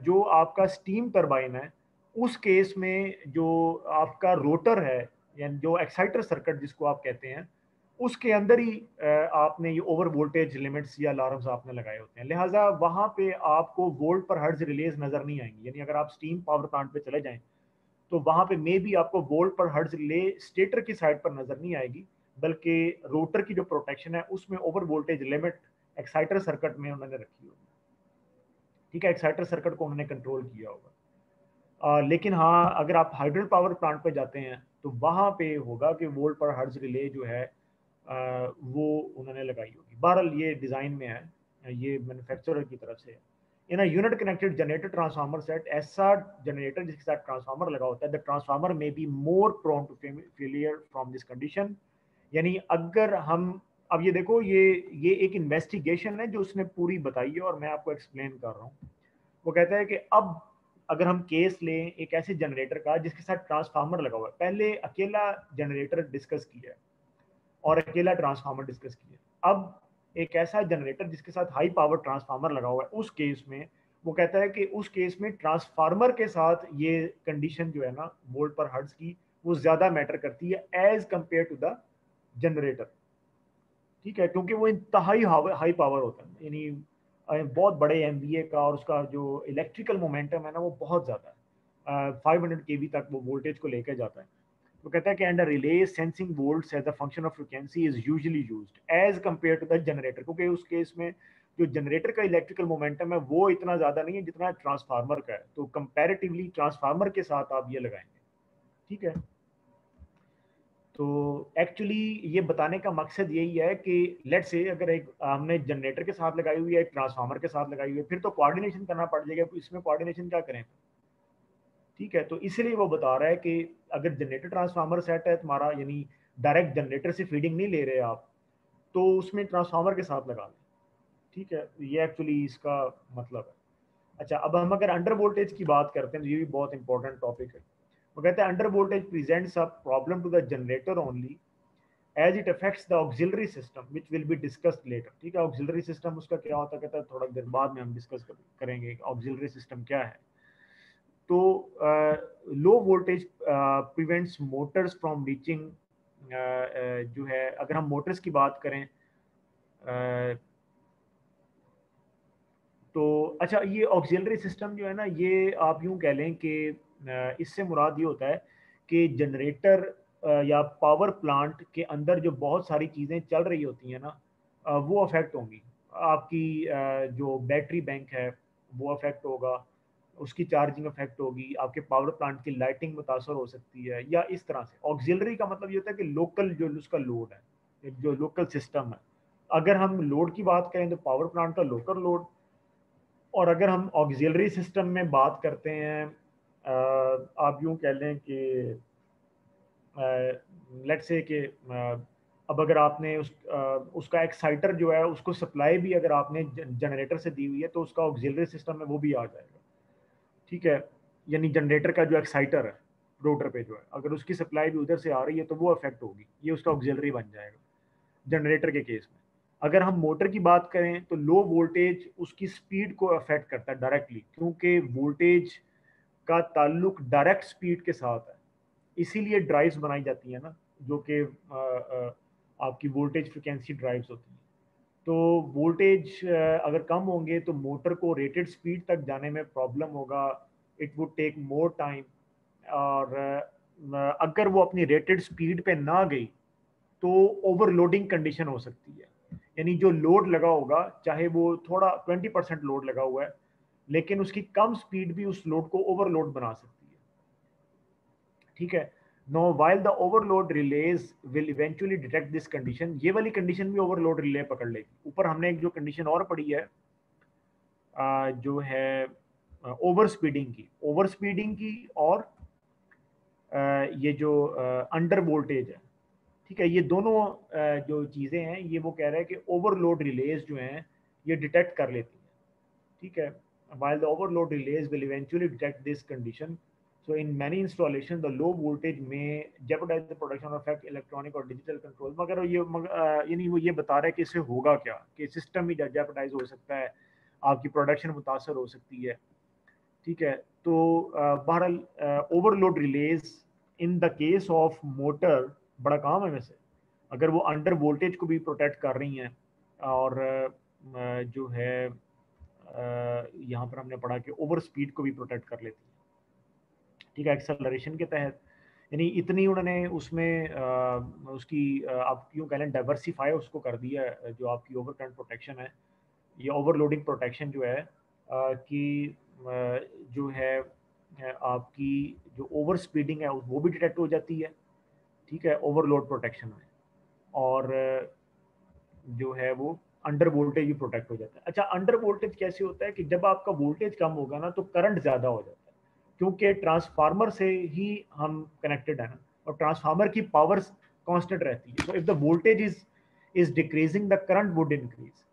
जो आपका स्टीम टरबाइन है, उस केस में जो आपका रोटर है, यानी जो एक्साइटर सर्किट जिसको आप कहते हैं, उसके अंदर ही आपने ये ओवर वोल्टेज लिमिट्स या अलार्म्स आपने लगाए होते हैं। लिहाजा वहाँ पे आपको वोल्ट पर हर्ट्ज रिलेज नजर नहीं आएंगी। यानी अगर आप स्टीम पावर प्लांट पे चले जाएं तो वहाँ पे मे भी आपको volt per hertz relay stator की साइड पर नजर नहीं आएगी, बल्कि रोटर की जो प्रोटेक्शन है उसमें over voltage limit exciter circuit में उन्होंने रखी होगी। ठीक है, एक्साइटर सर्किट को उन्होंने कंट्रोल किया होगा। लेकिन हाँ, अगर आप हाइड्रोल पावर प्लांट पे जाते हैं तो वहाँ पे होगा कि वोल्ट पर हर्ट्ज रिले जो है वो उन्होंने लगाई होगी। बहरहाल ये डिज़ाइन में है, ये मैन्युफैक्चरर की तरफ से है। In unit connected generator transformer set, ऐसा जनरेटर जिसके साथ ट्रांसफार्मर लगा होता है, the transformer may be more prone to failure from this condition. यानी अगर हम, अब ये देखो, ये एक इन्वेस्टिगेशन है जो उसने पूरी बताई है और मैं आपको एक्सप्लेन कर रहा हूँ। वो कहता है कि अब अगर हम केस लें एक ऐसे जनरेटर का जिसके साथ ट्रांसफार्मर लगा हुआ है, पहले अकेला जनरेटर डिस्कस किया है और अकेला ट्रांसफार्मर डिस्कस किया, अब एक ऐसा जनरेटर जिसके साथ हाई पावर ट्रांसफार्मर लगा हुआ है, उस केस में वो कहता है कि उस केस में ट्रांसफार्मर के साथ ये कंडीशन जो है ना वोल्ट पर हर्ट्ज की, वो ज्यादा मैटर करती है as compare to the generator. ठीक है, क्योंकि वो इंतहाई हाई पावर होता है, यानी बहुत बड़े एमवीए का, और उसका जो इलेक्ट्रिकल मोमेंटम है ना वो बहुत ज़्यादा है, 500 केवी तक वो वोल्टेज को लेकर जाता है। तो कहता है कि and relay sensing volts as a function of frequency is usually used as compare to the generator, क्योंकि उस केस में जो जनरेटर का इलेक्ट्रिकल मोमेंटम है वो इतना ज़्यादा नहीं है जितना ट्रांसफार्मर का है, तो कंपैरेटिवली ट्रांसफार्मर के साथ आप ये लगाएंगे। ठीक है, तो एक्चुअली ये बताने का मकसद यही है कि लेट्स से अगर एक हमने जनरेटर के साथ लगाई हुई है, एक ट्रांसफार्मर के साथ लगाई हुई है, फिर तो कोऑर्डिनेशन करना पड़ जाएगा, इसमें कोऑर्डिनेशन क्या करें। ठीक है, तो इसलिए वो बता रहा है कि अगर जनरेटर ट्रांसफार्मर सेट है तुम्हारा, यानी डायरेक्ट जनरेटर से फीडिंग नहीं ले रहे आप, तो उसमें ट्रांसफार्मर के साथ लगा लें। ठीक है, ये एक्चुअली इसका मतलब है। अच्छा, अब हम अगर अंडर वोल्टेज की बात करते हैं तो ये भी बहुत इंपॉर्टेंट टॉपिक है। वो कहते हैं under voltage presents a problem to the generator only as it affects the auxiliary system which will be discussed later. ठीक है, ऑक्सिलरी सिस्टम उसका क्या होता है, कहता है थोड़ा देर बाद में हम डिस्कस करेंगे ऑक्सिलरी सिस्टम क्या है। तो low voltage prevents Motors from reaching, जो है अगर हम मोटर्स की बात करें, तो अच्छा, ये ऑक्सिलरी सिस्टम जो है ना, ये आप यूं कह लें कि इससे मुराद ये होता है कि जनरेटर या पावर प्लांट के अंदर जो बहुत सारी चीज़ें चल रही होती हैं ना, वो अफेक्ट होंगी। आपकी जो बैटरी बैंक है वो अफेक्ट होगा, उसकी चार्जिंग अफेक्ट होगी, आपके पावर प्लांट की लाइटिंग मुतासर हो सकती है, या इस तरह से। ऑक्सिलरी का मतलब ये होता है कि लोकल जो उसका लोड है, जो लोकल सिस्टम है। अगर हम लोड की बात करें तो पावर प्लांट का लोकल लोड, और अगर हम ऑक्सिलरी सिस्टम में बात करते हैं, आप यूं कह लें कि लेट्स से कि अब अगर आपने उसका एक्साइटर जो है उसको सप्लाई भी अगर आपने जनरेटर से दी हुई है तो उसका ऑक्सिलरी सिस्टम में वो भी आ जाएगा। ठीक है, यानी जनरेटर का जो एक्साइटर है रोटर पे जो है, अगर उसकी सप्लाई भी उधर से आ रही है तो वो अफेक्ट होगी, ये उसका ऑक्सिलरी बन जाएगा जनरेटर के केस में। अगर हम मोटर की बात करें तो लो वोल्टेज उसकी स्पीड को अफेक्ट करता है डायरेक्टली, क्योंकि वोल्टेज का ताल्लुक डायरेक्ट स्पीड के साथ है, इसीलिए ड्राइव्स बनाई जाती है ना, जो कि आपकी वोल्टेज फ्रिक्वेंसी ड्राइव्स होती हैं। तो वोल्टेज अगर कम होंगे तो मोटर को रेटेड स्पीड तक जाने में प्रॉब्लम होगा, it would take more time. और अगर वो अपनी रेटेड स्पीड पे ना गई तो ओवरलोडिंग कंडीशन हो सकती है, यानी जो लोड लगा होगा चाहे वो थोड़ा 20% लोड लगा हुआ है, लेकिन उसकी कम स्पीड भी उस लोड को ओवरलोड बना सकती है। ठीक है, know while the overload release will eventually detect this condition, ये वाली कंडीशन भी ओवरलोड रिले पकड़ लेगी। ऊपर हमने एक जो कंडीशन और पढ़ी है, जो है ओवर स्पीडिंग की, और ये जो अंडर वोल्टेज है। ठीक है, ये दोनों जो चीज़ें हैं ये वो कह रहे हैं कि ओवरलोड रिलेज जो हैं ये डिटेक्ट कर लेती हैं, ठीक है। while the overload relays will eventually detect this condition, so in many installations the low voltage may jeopardize the production of affect electronic और digital control। मगर ये यानी वो ये बता रहा है कि इससे होगा क्या, कि सिस्टम ही जेपरडाइज हो सकता है, आपकी प्रोडक्शन मुतासर हो सकती है, ठीक है। तो बहरहाल overload release in the case of motor बड़ा काम है वैसे, अगर वो अंडर वोल्टेज को भी प्रोटेक्ट कर रही हैं और जो है यहाँ पर हमने पढ़ा कि ओवर स्पीड को भी प्रोटेक्ट कर लेती है, ठीक है, एक्सेलरेशन के तहत। यानी इतनी उन्होंने उसमें उसकी आप यूँ कह लें डाइवर्सिफाई उसको कर दिया है, जो आपकी ओवर करंट प्रोटेक्शन है, ये ओवरलोडिंग प्रोटेक्शन जो है कि जो है आपकी जो ओवर स्पीडिंग है वो भी डिटेक्ट हो जाती है, ठीक है, ओवरलोड प्रोटेक्शन में। और जो है वो अंडर वोल्टेज भी प्रोटेक्ट हो जाता है। अच्छा, अंडर वोल्टेज कैसे होता है कि जब आपका वोल्टेज कम होगा ना तो करंट ज़्यादा हो जाता है, क्योंकि ट्रांसफार्मर से ही हम कनेक्टेड है ना, और ट्रांसफार्मर की पावर कांस्टेंट रहती है। तो if the voltage is decreasing the current would increase.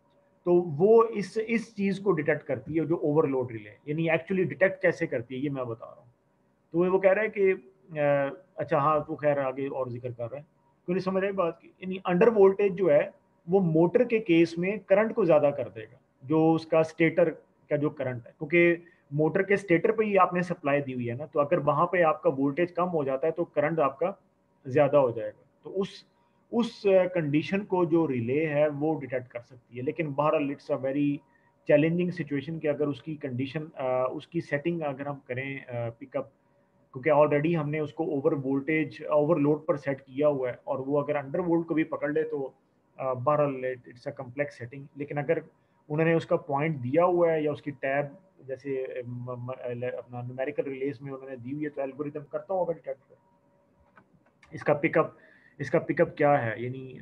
तो वो इस चीज़ को डिटेक्ट करती है जो ओवरलोड रिले, यानी एक्चुअली डिटेक्ट कैसे करती है ये मैं बता रहा हूँ। तो वो कह रहा है कि अच्छा हाँ, तो खैर आगे और जिक्र कर रहा है, क्योंकि समझ रहे बात की, यानी अंडर वोल्टेज जो है वो मोटर के केस में करंट को ज़्यादा कर देगा, जो उसका स्टेटर का जो करंट है, क्योंकि मोटर के स्टेटर पे ही आपने सप्लाई दी हुई है ना, तो अगर वहाँ पे आपका वोल्टेज कम हो जाता है तो करंट आपका ज़्यादा हो जाएगा। तो उस कंडीशन को जो रिले है वो डिटेक्ट कर सकती है। लेकिन बहरहाल it's a very challenging situation कि अगर उसकी कंडीशन उसकी सेटिंग अगर हम करें पिकअप, क्योंकि ऑलरेडी हमने उसको ओवर वोल्टेज ओवरलोड पर सेट किया हुआ है, और वो अगर अंडर वोल्ट को भी पकड़ ले तो बहरहाल इट्स अ कम्प्लेक्स सेटिंग। लेकिन अगर उन्होंने उसका पॉइंट दिया हुआ है या उसकी टैब जैसे अपना न्यूमेरिकल रिलेज में उन्होंने दी हुई है, तो एल्गोरिथम करता होगा डिटेक्ट। इसका पिकअप क्या है, यानी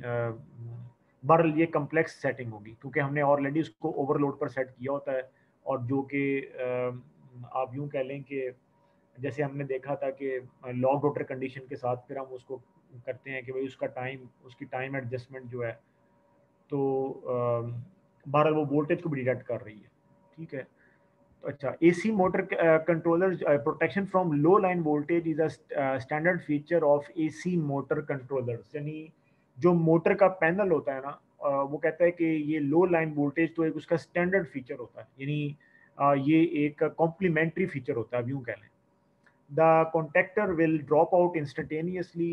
बहरहाल ये कम्प्लेक्स सेटिंग होगी, क्योंकि हमने ऑलरेडी उसको ओवरलोड पर सेट किया होता है, और जो कि आप यूँ कह लें कि जैसे हमने देखा था कि लॉग रोटर कंडीशन के साथ फिर हम उसको करते हैं कि भाई उसकी टाइम एडजस्टमेंट जो है, तो बहरहाल वो वोल्टेज को भी डिटेक्ट कर रही है, ठीक है। तो अच्छा, AC motor controller protection from low line voltage is a standard feature of AC motor controllers. यानी जो मोटर का पैनल होता है ना, वो कहता है कि ये लो लाइन वोल्टेज तो एक उसका स्टैंडर्ड फीचर होता है, यानी ये एक कॉम्प्लीमेंट्री फीचर होता है, यूँ कह लें। The contactor will drop out instantaneously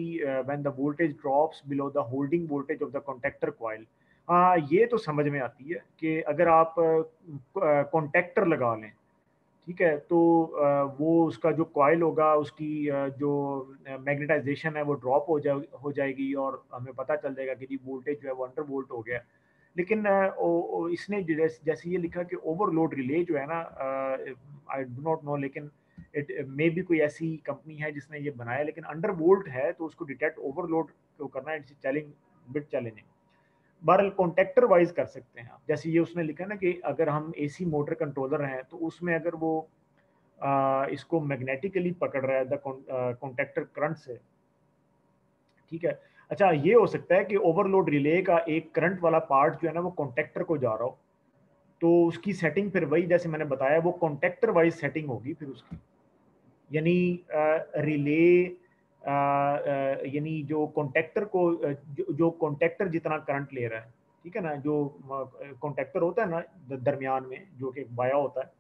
when the voltage drops below the holding voltage of the contactor coil। ये तो समझ में आती है कि अगर आप कॉन्टेक्टर लगा लें, ठीक है, तो वो उसका जो कॉइल होगा उसकी जो मैग्नेटाइजेशन है वो ड्रॉप हो जाएगी, और हमें पता चल जाएगा कि जी वोल्टेज जो है वो अंडर वोल्ट हो गया। लेकिन इसने जैसे ये लिखा कि ओवरलोड रिले जो है ना, आई डू नॉट नो, लेकिन इट मे भी कोई ऐसी कंपनी है जिसने ये बनाया, लेकिन अंडर वोल्ट है तो उसको डिटेक्ट ओवरलोड को करना इट्स चैलेंजिंग। बहरहाल कॉन्टेक्टर वाइज कर सकते हैं आप, जैसे ये उसने लिखा ना कि अगर हम एसी मोटर कंट्रोलर हैं तो उसमें अगर वो इसको मैग्नेटिकली पकड़ रहा है द कॉन्टेक्टर करंट से, ठीक है। अच्छा, ये हो सकता है कि ओवरलोड रिले का एक करंट वाला पार्ट जो है ना वो कॉन्टेक्टर को जा रहा हो, तो उसकी सेटिंग फिर वही जैसे मैंने बताया वो कॉन्टेक्टर वाइज सेटिंग होगी फिर उसकी, यानी रिले यानी जो कॉन्टेक्टर को जो कॉन्टेक्टर जितना करंट ले रहा है, ठीक है ना, जो कॉन्टेक्टर होता है ना दरमियान में जो कि वाया होता है,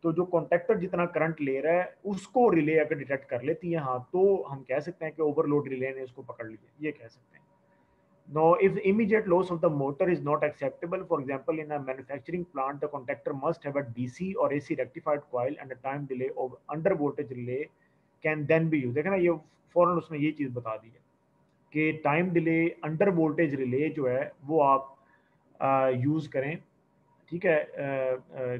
तो जो कॉन्टेक्टर जितना करंट ले रहा है उसको रिले अगर डिटेक्ट कर लेती है, हाँ, तो हम कह सकते हैं कि ओवरलोड रिले ने उसको पकड़ लिया, ये कह सकते हैं। Now, if immediate loss of the motor is not acceptable, for example, in a manufacturing plant, the contactor must have a DC or AC rectified coil and a time delay of under voltage relay can then be used। देखा ना, ये फौरन उसने ये चीज़ बता दी है कि time delay under voltage relay जो है वो आप यूज़ करें, ठीक है,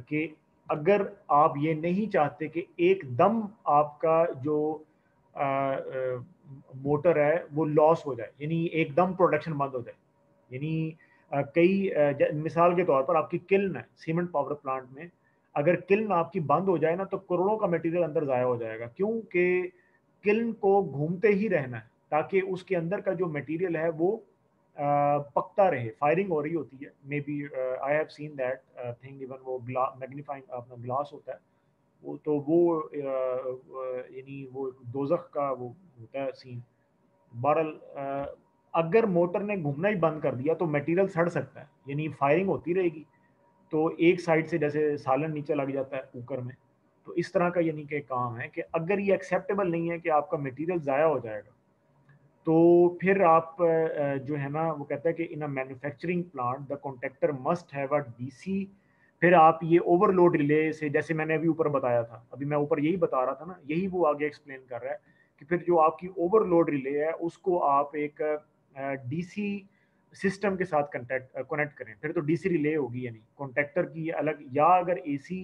कि अगर आप ये नहीं चाहते कि एकदम आपका जो मोटर है वो लॉस हो जाए, यानी एकदम प्रोडक्शन बंद हो जाए, यानी मिसाल के तौर पर आपकी किल्न है सीमेंट पावर प्लांट में, अगर किल्न आपकी बंद हो जाए ना तो करोड़ों का मटेरियल अंदर ज़ाया हो जाएगा, क्योंकि किल्न को घूमते ही रहना है ताकि उसके अंदर का जो मटेरियल है वो पकता रहे, फायरिंग हो रही होती है, maybe I have seen that thing, even वो मैग्नीफाइंग अपना ग्लास होता है वो, तो वो यानी वो दोजख का वो होता है सीन। बहरहाल अगर मोटर ने घूमना ही बंद कर दिया तो मटेरियल सड़ सकता है, यानी फायरिंग होती रहेगी तो एक साइड से जैसे सालन नीचे लग जाता है कुकर में, तो इस तरह का यानी कि काम है कि अगर ये एक्सेप्टेबल नहीं है कि आपका मटेरियल ज़ाया हो जाएगा, तो फिर आप जो है ना वो कहता है कि in a manufacturing plant the contractor must have a DC. फिर आप ये ओवरलोड रिले से, जैसे मैंने अभी ऊपर बताया था, अभी मैं ऊपर यही बता रहा था ना, यही वो आगे एक्सप्लेन कर रहा है कि फिर जो आपकी ओवरलोड रिले है उसको आप एक डीसी सिस्टम के साथ कनेक्ट करें, फिर तो डीसी रिले होगी, यानी कॉन्ट्रैक्टर की अलग, या अगर एसी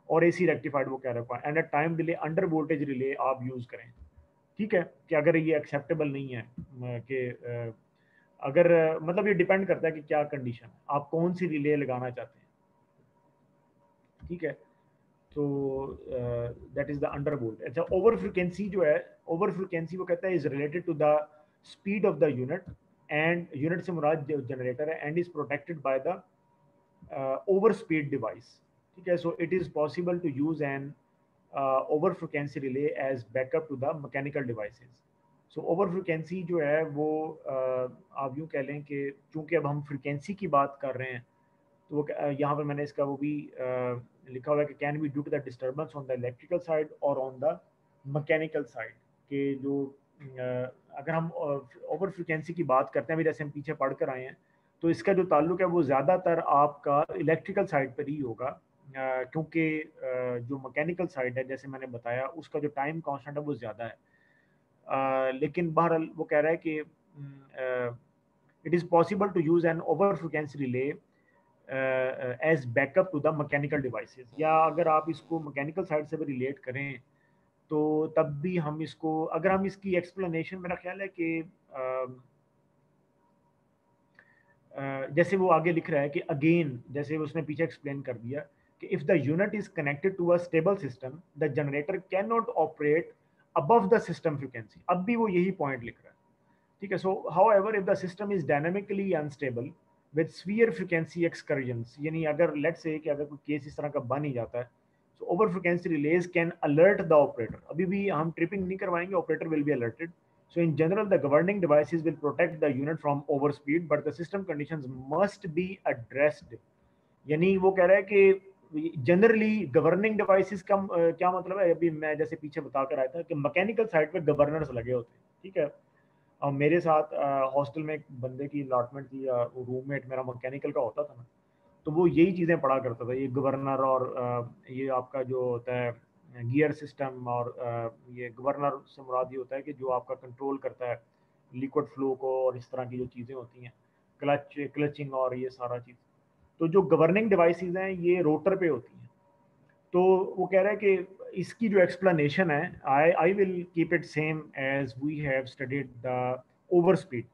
और एसी रेक्टिफाइड वो कह रहा है, and a time delay under voltage relay आप यूज करें। ठीक है, कि अगर ये एक्सेप्टेबल नहीं है कि अगर मतलब ये डिपेंड करता है कि क्या कंडीशन है, आप कौन सी रिले लगाना चाहते हैं। ठीक है, तो that is the under volt. अच्छा, ओवर फ्रिक्वेंसी जो है, ओवर फ्रिक्वेंसी वो कहता है is related to the speed of the unit, and unit से मुराद जनरेटर है, and is protected by the over speed device. ठीक है, so it is possible to use an over frequency relay as backup to the mechanical devices. सो over frequency जो है वो आप यूँ कह लें कि चूंकि अब हम फ्रिक्वेंसी की बात कर रहे हैं, तो वो यहाँ पर मैंने इसका वो भी लिखा हुआ है कि can be due to the disturbance on the electrical side और ऑन द मैकेनिकल साइड, के जो अगर हम ओवर फ्रिक्वेंसी की बात करते हैं, अभी जैसे हम पीछे पढ़ कर आए हैं, तो इसका जो ताल्लुक है वो ज़्यादातर आपका इलेक्ट्रिकल साइड पर ही होगा, क्योंकि जो मैकेनिकल साइड है जैसे मैंने बताया उसका जो टाइम कांस्टेंट है वो ज़्यादा है। लेकिन बहरहाल वो कह रहा है कि it is possible to use an over frequency relay as backup to the mechanical devices, या अगर आप इसको मैकेनिकल साइड से भी रिलेट करें तो तब भी हम इसको, अगर हम इसकी एक्सप्लेनेशन, मेरा ख्याल है कि जैसे वो आगे लिख रहा है कि अगेन, जैसे उसने पीछे एक्सप्लेन कर दिया कि if the unit is connected to a stable system the generator can not operate above the system frequency. अब भी वो यही पॉइंट लिख रहा है। ठीक है, so however if the system is dynamically unstable with sphere frequency excursions, यानी अगर लेट्स से कि अगर कोई केस इस तरह का बन ही जाता है, सो over frequency release can alert the operator. अभी भी हम ट्रिपिंग नहीं करवाएंगे, operator will be alerted. So in general, the governing devices will protect the unit from overspeed, but the system conditions must be addressed. यानी वो कह रहा है कि जनरली गवर्निंग डिवाइसेस का क्या मतलब है, अभी मैं जैसे पीछे बता कर आया था कि मैकेनिकल साइड पे गवर्नर्स लगे होते हैं। ठीक है, और मेरे साथ हॉस्टल में एक बंदे की अलॉटमेंट थी, रूममेट मेरा मैकेनिकल का होता था ना, तो वो यही चीज़ें पढ़ा करता था, ये गवर्नर और ये आपका जो होता है गियर सिस्टम, और ये गवर्नर से मुराद ये होता है कि जो आपका कंट्रोल करता है लिक्विड फ्लो को, और इस तरह की जो चीज़ें होती हैं, क्लचिंग और ये सारा चीज़। तो जो गवर्निंग डिवाइसेस हैं ये रोटर पे होती हैं। तो वो कह रहा है कि इसकी जो एक्सप्लेनेशन है, I will keep it same as we have studied the over speed.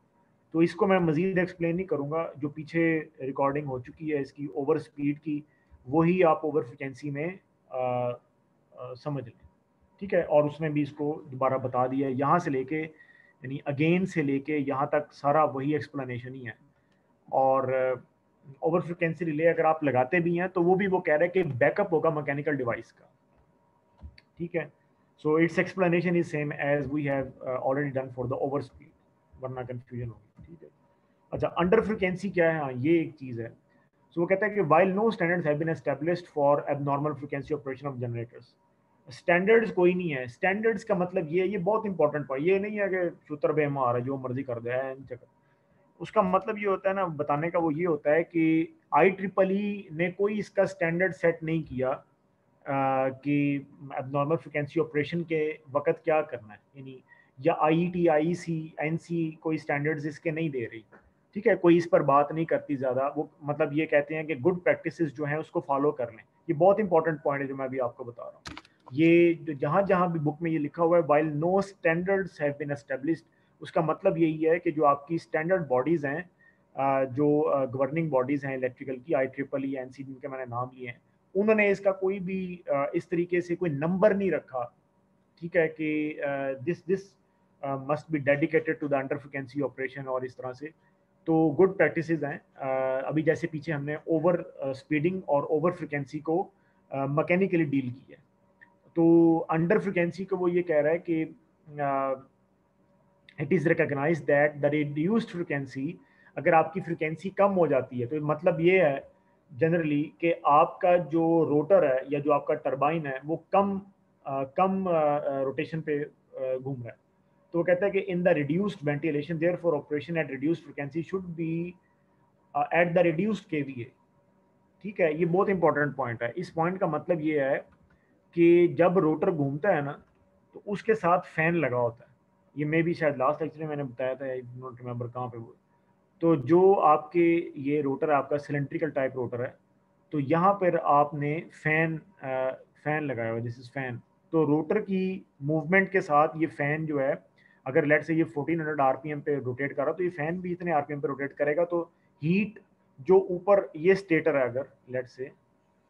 तो इसको मैं मज़ीद एक्सप्लेन नहीं करूँगा, जो पीछे रिकॉर्डिंग हो चुकी है इसकी ओवर स्पीड की, वही आप ओवर फ्रिक्वेंसी में समझ लें। ठीक है, और उसने भी इसको दोबारा बता दिया है, यहाँ से लेके यानी अगेन से लेके यहाँ तक सारा वही एक्सप्लेनेशन ही है। और ओवर फ्रिक्वेंसी रिले अगर आप लगाते भी हैं तो वो भी वो कह रहे हैं कि बैकअप होगा मैकेनिकल डिवाइस का। ठीक है, so its explanation is same as we have already done for the over speed, वरना कंफ्यूजन होगी। ठीक है, अच्छा, अंडर फ्रिक्वेंसी क्या है, हाँ ये एक चीज़ है। सो वो कहता है कि while no standards have been established for abnormal frequency operation of generators, standards कोई नहीं है। स्टैंडर्ड्स का मतलब ये बहुत इंपॉर्टेंट पॉइंट, ये नहीं है कि शूतर बेमार है जो मर्जी कर दे है। उसका मतलब ये होता है ना, बताने का वो ये होता है कि IEEE ने कोई इसका स्टैंडर्ड सेट नहीं किया कि एबनॉर्मल फ्रिक्वेंसी ऑपरेशन के वक्त क्या करना है, यानी या IET IEC NC कोई स्टैंडर्ड्स इसके नहीं दे रही। ठीक है, कोई इस पर बात नहीं करती ज़्यादा, वो मतलब ये कहते हैं कि गुड प्रैक्टिसेस जो हैं उसको फॉलो कर लें। ये बहुत इंपॉर्टेंट पॉइंट है जो मैं अभी आपको बता रहा हूँ। ये जहाँ जहाँ भी बुक में ये लिखा हुआ है while no standards have been established, उसका मतलब यही है कि जो आपकी स्टैंडर्ड बॉडीज़ हैं, जो गवर्निंग बॉडीज़ हैं इलेक्ट्रिकल की, IEEE NC जिनके मैंने नाम लिए हैं, उन्होंने इसका कोई भी इस तरीके से कोई नंबर नहीं रखा। ठीक है, कि this this must be dedicated to the under frequency operation और इस तरह से, तो गुड प्रैक्टिसेस हैं। अभी जैसे पीछे हमने ओवर स्पीडिंग और ओवर फ्रिक्वेंसी को मैकेनिकली डील की है, तो अंडर फ्रिक्वेंसी को वो ये कह रहा है कि it is recognize that the reduced frequency, अगर आपकी फ्रिक्वेंसी कम हो जाती है तो मतलब ये है जनरली कि आपका जो रोटर है या जो आपका टरबाइन है वो कम रोटेशन पे घूम रहा है। तो वो कहता है कि in the reduced ventilation therefore operation at reduced frequency should be at the reduced KVA. ठीक है, ये बहुत इंपॉर्टेंट पॉइंट है। इस पॉइंट का मतलब ये है कि जब रोटर घूमता है ना तो उसके साथ फैन लगा होता है। ये मे भी शायद लास्ट लेक्चर में मैंने बताया था, आई डोंट रिमेंबर कहाँ पे वो। तो जो आपके ये रोटर आपका सिलेंड्रिकल टाइप रोटर है, तो यहाँ पर आपने फैन लगाया हुआ, दिस इज फैन। तो रोटर की मूवमेंट के साथ ये फैन जो है, अगर लेट से ये 1400 आरपीएम पे रोटेट कर रहा तो ये फैन भी इतने आरपीएम पे रोटेट करेगा। तो हीट जो ऊपर ये स्टेटर है, अगर लेट से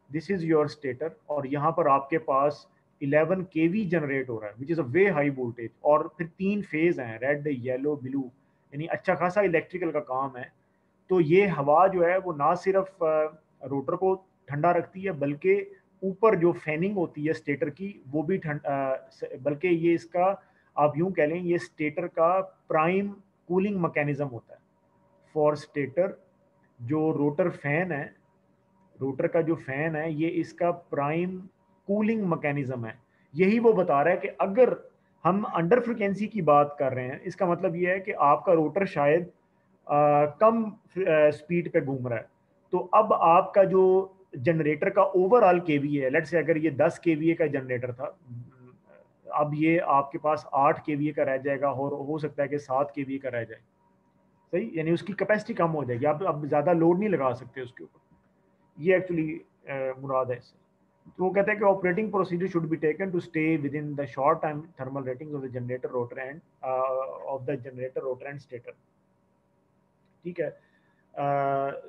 दिस इज योर स्टेटर और यहाँ पर आपके पास 11 केवी जनरेट हो रहा है which is a way high voltage, और फिर 3 फेज हैं, रेड येलो ब्लू, यानी अच्छा खासा इलेक्ट्रिकल का काम है। तो ये हवा जो है वो ना सिर्फ रोटर को ठंडा रखती है, बल्कि ऊपर जो फैनिंग होती है स्टेटर की वो भी बल्कि ये इसका आप यूं कह लें ये स्टेटर का प्राइम कूलिंग मैकेनिज्म होता है फॉर स्टेटर। जो रोटर फैन है, रोटर का जो फैन है, ये इसका प्राइम कूलिंग मैकेनिज्म है। यही वो बता रहा है कि अगर हम अंडर फ्रिक्वेंसी की बात कर रहे हैं, इसका मतलब ये है कि आपका रोटर शायद कम स्पीड पे घूम रहा है। तो अब आपका जो जनरेटर का ओवरऑल केवी है, लेट से अगर ये 10 केवीए का जनरेटर था, अब ये आपके पास 8 केवीए का रह जाएगा और हो सकता है कि 7 केवीए का रह जाए। सही, यानी उसकी कैपेसिटी कम हो जाएगी, आप अब ज़्यादा लोड नहीं लगा सकते उसके ऊपर। ये एक्चुअली मुराद है इससे। तो वो कहते हैं कि operating procedure should be taken to stay within the short time thermal ratings of the generator rotor and stator. ठीक है,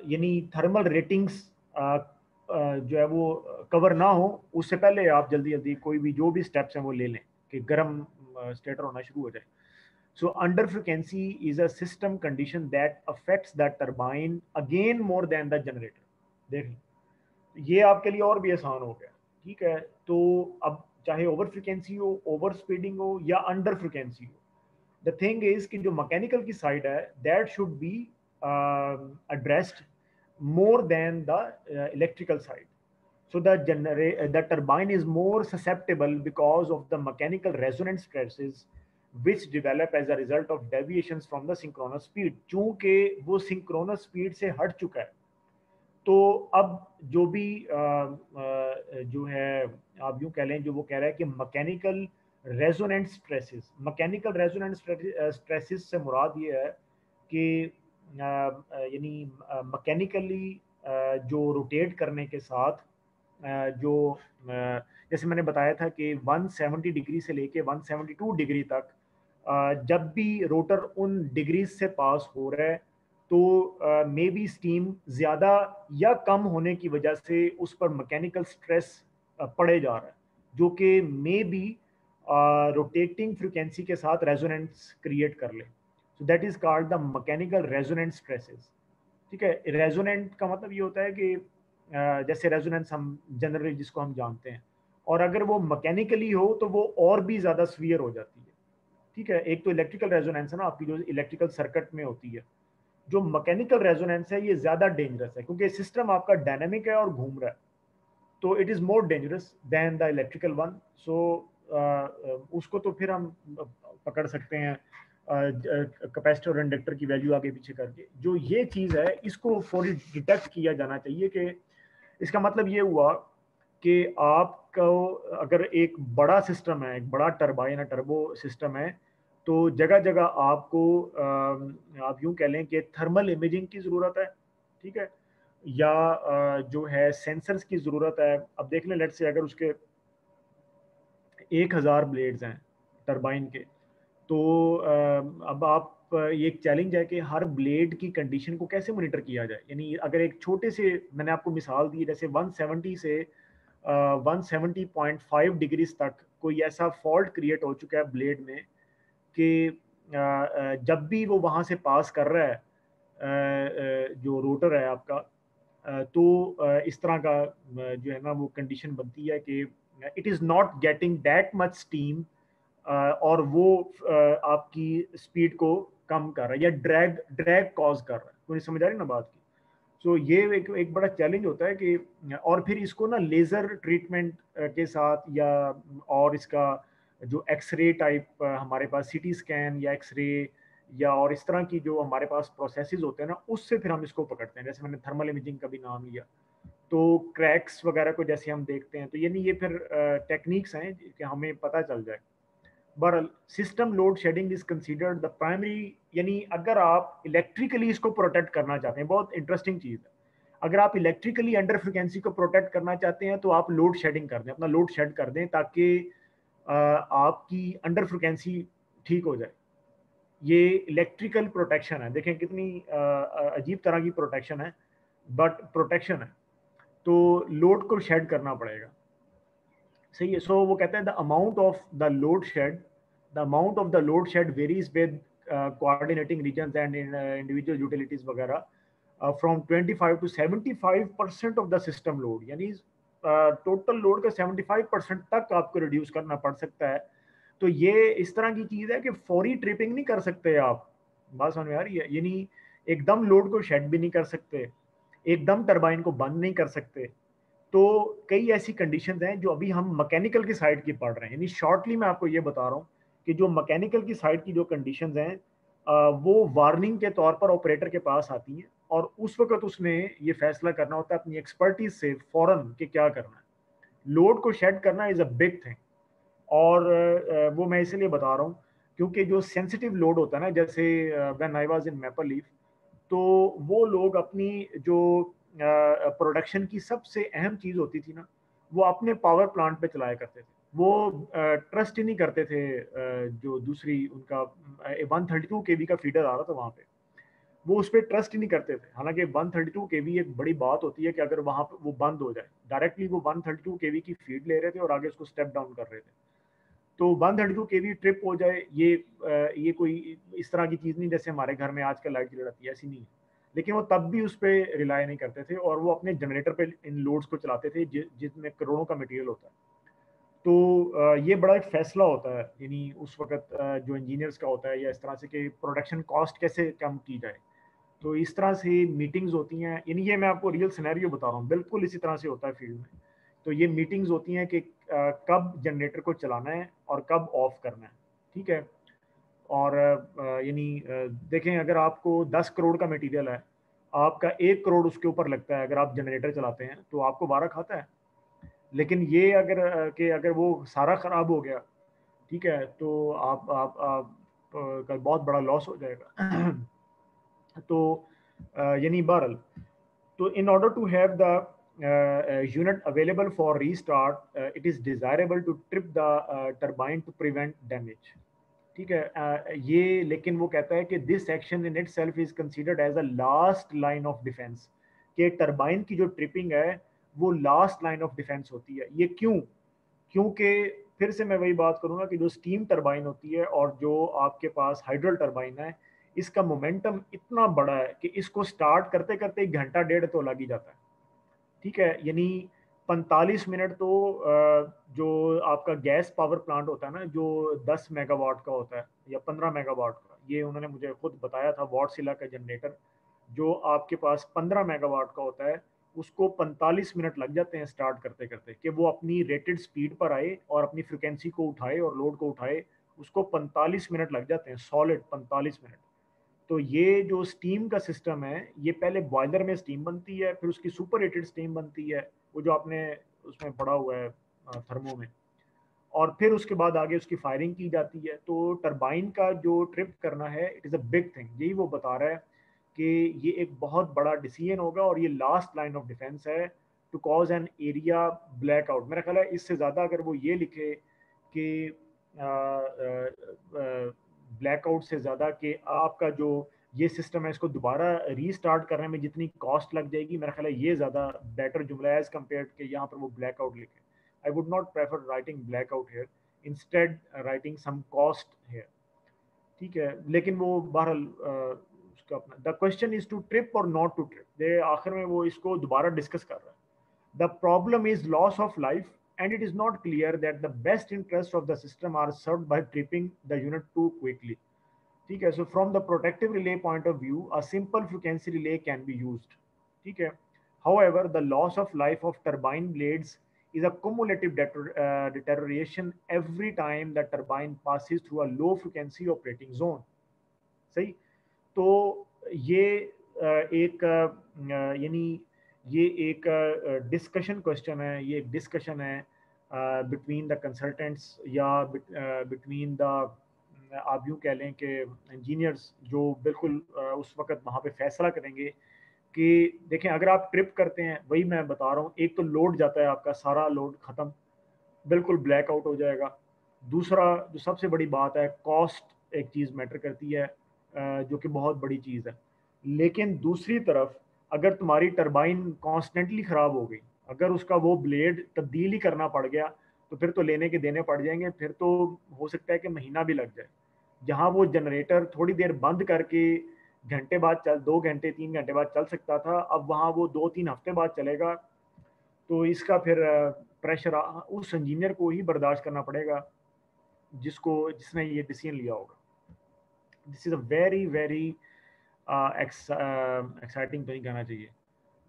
यानी थर्मल रेटिंग्स जो है वो कवर ना हो उससे पहले आप जल्दी जल्दी कोई भी जो भी स्टेप्स हैं वो ले लें कि गर्म स्टेटर होना शुरू हो जाए। So under frequency is a system condition that affects the turbine again more than the generator. देख ये आपके लिए और भी आसान हो गया। ठीक है, तो अब चाहे ओवर फ्रिक्वेंसी हो, ओवर स्पीडिंग हो या अंडर फ्रिक्वेंसी हो, द थिंग इज कि जो मैकेनिकल की साइड है that should be addressed more than the electrical side. So the turbine is more susceptible because of the mechanical resonance stresses which develop as a result of deviations from the synchronous speed. चूंकि वो synchronous speed से हट चुका है, तो अब जो भी जो है आप यूं कह लें, जो वो कह रहा है कि मैकेनिकल रेजोनेंट स्ट्रेसेस से मुराद ये है कि यानी मैकेनिकली जो रोटेट करने के साथ जो जैसे मैंने बताया था कि 170 डिग्री से लेके 172 डिग्री तक जब भी रोटर उन डिग्रीज से पास हो रहा है तो मे बी स्टीम ज़्यादा या कम होने की वजह से उस पर मैकेनिकल स्ट्रेस पड़े जा रहा है, जो कि मे बी रोटेटिंग फ्रिक्वेंसी के साथ रेजोनेंस क्रिएट कर ले। सो that is called the mechanical resonant stresses. ठीक है, रेजोनेंट का मतलब ये होता है कि जैसे रेजोनेंस हम जनरली जिसको हम जानते हैं, और अगर वो मैकेनिकली हो तो वो और भी ज़्यादा स्वीयर हो जाती है। ठीक है, एक तो इलेक्ट्रिकल रेजोनेंस है ना आपकी जो इलेक्ट्रिकल सर्किट में होती है, जो मैकेनिकल रेजोनेंस है ये ज़्यादा डेंजरस है क्योंकि सिस्टम आपका डायनेमिक है और घूम रहा है, तो it is more dangerous than the electrical one. So उसको तो फिर हम पकड़ सकते हैं कैपेसिटर और इंडक्टर की वैल्यू आगे पीछे करके। जो ये चीज़ है इसको थोड़ी डिटेक्ट किया जाना चाहिए कि इसका मतलब ये हुआ कि आपको अगर एक बड़ा सिस्टम है, एक बड़ा टरबाइन है, टर्बो सिस्टम है, तो जगह जगह आपको आप यूं कह लें कि थर्मल इमेजिंग की ज़रूरत है। ठीक है, या जो है सेंसर्स की ज़रूरत है। अब देख लें, लेट से अगर उसके 1000 ब्लेड्स हैं टरबाइन के, तो अब आप ये एक चैलेंज है कि हर ब्लेड की कंडीशन को कैसे मॉनिटर किया जाए। यानी अगर एक छोटे से, मैंने आपको मिसाल दी, जैसे 170 से 170.5 डिग्रीज तक कोई ऐसा फॉल्ट क्रिएट हो चुका है ब्लेड में कि जब भी वो वहाँ से पास कर रहा है जो रोटर है आपका, तो इस तरह का जो है ना वो कंडीशन बनती है कि it is not getting that much steam, और वो आपकी स्पीड को कम कर रहा है या ड्रैग ड्रैग कॉज कर रहा है। कोई समझ आ रही ना बात की? सो ये एक बड़ा चैलेंज होता है कि, और फिर इसको ना लेज़र ट्रीटमेंट के साथ, या और इसका जो एक्सरे टाइप हमारे पास सीटी स्कैन या एक्सरे या और इस तरह की जो हमारे पास प्रोसेसेस होते हैं ना, उससे फिर हम इसको पकड़ते हैं। जैसे मैंने थर्मल इमेजिंग का भी नाम लिया, तो क्रैक्स वगैरह को जैसे हम देखते हैं, तो यानी ये फिर टेक्निक्स हैं कि हमें पता चल जाए। बहरहाल system load shedding is considered the primary, यानी अगर आप इलेक्ट्रिकली इसको प्रोटेक्ट करना चाहते हैं, बहुत इंटरेस्टिंग चीज़ है, अगर आप इलेक्ट्रिकली अंडर फ्रिक्वेंसी को प्रोटेक्ट करना चाहते हैं तो आप लोड शेडिंग कर दें, अपना लोड शेड कर दें, ताकि आपकी अंडर फ्रिक्वेंसी ठीक हो जाए। ये इलेक्ट्रिकल प्रोटेक्शन है, देखें कितनी अजीब तरह की प्रोटेक्शन है, बट प्रोटेक्शन है। तो लोड को शेड करना पड़ेगा, सही है। सो वो कहते हैं the amount of the load shed, the amount of the load shed varies with coordinating regions and individual utilities वगैरह from 25 to 75% of the system load, यानी टोटल लोड का 75% तक आपको रिड्यूस करना पड़ सकता है। तो ये इस तरह की चीज़ है कि फौरी ट्रिपिंग नहीं कर सकते आप, बात समझ में आ रही है? यानी एकदम लोड को शेड भी नहीं कर सकते, एकदम टरबाइन को बंद नहीं कर सकते। तो कई ऐसी कंडीशंस हैं जो अभी हम मैकेनिकल की साइड की पढ़ रहे हैं, यानी शॉर्टली मैं आपको ये बता रहा हूँ कि जो मैकेनिकल की साइड की जो कंडीशंस हैं, वो वार्निंग के तौर पर ऑपरेटर के पास आती हैं, और उस वक्त उसने ये फैसला करना होता है अपनी एक्सपर्टीज से फौरन कि क्या करना है। लोड को शेड करना इज़ अ बिग थिंग, और वो मैं इसलिए बता रहा हूँ क्योंकि जो सेंसिटिव लोड होता है ना, जैसे when I was in maple leaf, तो वो लोग अपनी जो प्रोडक्शन की सबसे अहम चीज़ होती थी ना, वो अपने पावर प्लांट पे चलाया करते थे। वो ट्रस्ट ही नहीं करते थे, जो दूसरी उनका 132 केवी का फीडर आ रहा था वहाँ पे, वो उस पर ट्रस्ट ही नहीं करते थे। हालांकि 132 केवी एक बड़ी बात होती है कि अगर वहाँ पे वो बंद हो जाए, डायरेक्टली वो 132 केवी की फीड ले रहे थे और आगे उसको स्टेप डाउन कर रहे थे, तो 132 केवी ट्रिप हो जाए, ये कोई इस तरह की चीज़ नहीं जैसे हमारे घर में आजकल लाइट जल जाती है, ऐसी नहीं है। लेकिन वो तब भी उस पर रिलाई नहीं करते थे, और वो अपने जनरेटर पे इन लोड्स को चलाते थे जिसमें करोड़ों का मटेरियल होता है। तो ये बड़ा एक फैसला होता है, यानी उस वक्त जो इंजीनियर्स का होता है, या इस तरह से कि प्रोडक्शन कॉस्ट कैसे कम की जाए। तो इस तरह से मीटिंग्स होती हैं, यानी ये मैं आपको रियल सिनेरियो बता रहा हूँ, बिल्कुल इसी तरह से होता है फील्ड में। तो ये मीटिंग्स होती हैं कि कब जनरेटर को चलाना है और कब ऑफ करना है, ठीक है। और यानी देखें, अगर आपको 10 करोड़ का मटेरियल है, आपका 1 करोड़ उसके ऊपर लगता है, अगर आप जनरेटर चलाते हैं तो आपको 12 खाता है। लेकिन ये अगर कि अगर वो सारा ख़राब हो गया, ठीक है, तो आप का बहुत बड़ा लॉस हो जाएगा। तो यानी बहरहाल, तो in order to have the unit available for restart, it is desirable to trip the turbine to prevent damage, ठीक है। ये लेकिन वो कहता है कि this action in itself is considered as a last line of defence, कि turbine की जो ट्रिपिंग है वो लास्ट लाइन ऑफ डिफेंस होती है। ये क्यों? क्योंकि फिर से मैं वही बात करूंगा कि जो स्टीम टरबाइन होती है और जो आपके पास हाइड्रल टरबाइन है, इसका मोमेंटम इतना बड़ा है कि इसको स्टार्ट करते करते 1 घंटा डेढ़ तो लग ही जाता है, ठीक है। यानी 45 मिनट तो जो आपका गैस पावर प्लांट होता है ना, जो 10 मेगावाट का होता है या 15 मेगावाट का, ये उन्होंने मुझे खुद बताया था, वॉटसिला का जनरेटर जो आपके पास 15 मेगावाट का होता है, उसको 45 मिनट लग जाते हैं स्टार्ट करते करते, कि वो अपनी रेटेड स्पीड पर आए और अपनी फ्रिक्वेंसी को उठाए और लोड को उठाए, उसको 45 मिनट लग जाते हैं, सॉलिड 45 मिनट। तो ये जो स्टीम का सिस्टम है, ये पहले बॉयलर में स्टीम बनती है, फिर उसकी सुपर हीटेड स्टीम बनती है, वो जो आपने उसमें पढ़ा हुआ है थर्मो में, और फिर उसके बाद आगे उसकी फायरिंग की जाती है। तो टरबाइन का जो ट्रिप करना है, it is a big thing, यही वो बता रहा है कि ये एक बहुत बड़ा डिसीजन होगा, और ये लास्ट लाइन ऑफ डिफेंस है to cause an area blackout. मेरा ख्याल है इससे ज़्यादा अगर वो ये लिखे कि ब्लैकआउट से ज़्यादा कि आपका जो ये सिस्टम है, इसको दोबारा रीस्टार्ट करने में जितनी कॉस्ट लग जाएगी, मेरा ख्याल है ये ज़्यादा बेटर जुमला है एज़ कम्पेयर के यहाँ पर वो ब्लैकआउट लिखे। I would not prefer writing blackout here, instead writing some cost here, ठीक है। लेकिन वो बहरहाल उसका अपना, the question is to trip और नॉट टू ट्रिप, दे आखिर में वो इसको दोबारा डिस्कस कर रहा है। The problem is loss of life and it is not clear that the best interests of the system are served by tripping the unit too quickly. ठीक है, so from the protective relay point of view, a simple frequency relay can be used. ठीक है, however, the loss of life of turbine blades is a cumulative deterioration every time the turbine passes through a low frequency operating zone. सही, तो ये एक यानी ये एक discussion question है, ये एक डिस्कशन है बिटवीन द कंसल्टेंट्स या बिटवीन द, आप यूँ कह लें कि इंजीनियर्स जो बिल्कुल उस वक्त वहाँ पे फैसला करेंगे कि देखें अगर आप ट्रिप करते हैं, वही मैं बता रहा हूँ, एक तो लोड जाता है, आपका सारा लोड ख़त्म, बिल्कुल ब्लैक आउट हो जाएगा। दूसरा जो सबसे बड़ी बात है, कॉस्ट एक चीज़ मैटर करती है, जो कि बहुत बड़ी चीज़ है। लेकिन दूसरी तरफ अगर तुम्हारी टरबाइन कॉन्स्टेंटली ख़राब हो गई, अगर उसका वो ब्लेड तब्दील ही करना पड़ गया, तो फिर तो लेने के देने पड़ जाएंगे, फिर तो हो सकता है कि महीना भी लग जाए। जहाँ वो जनरेटर थोड़ी देर बंद करके घंटे बाद चल, 2 घंटे 3 घंटे बाद चल सकता था, अब वहाँ वो 2-3 हफ्ते बाद चलेगा। तो इसका फिर प्रेशर उस इंजीनियर को ही बर्दाश्त करना पड़ेगा जिसने ये डिसीजन लिया होगा। This is a very very exciting तो नहीं कहना चाहिए,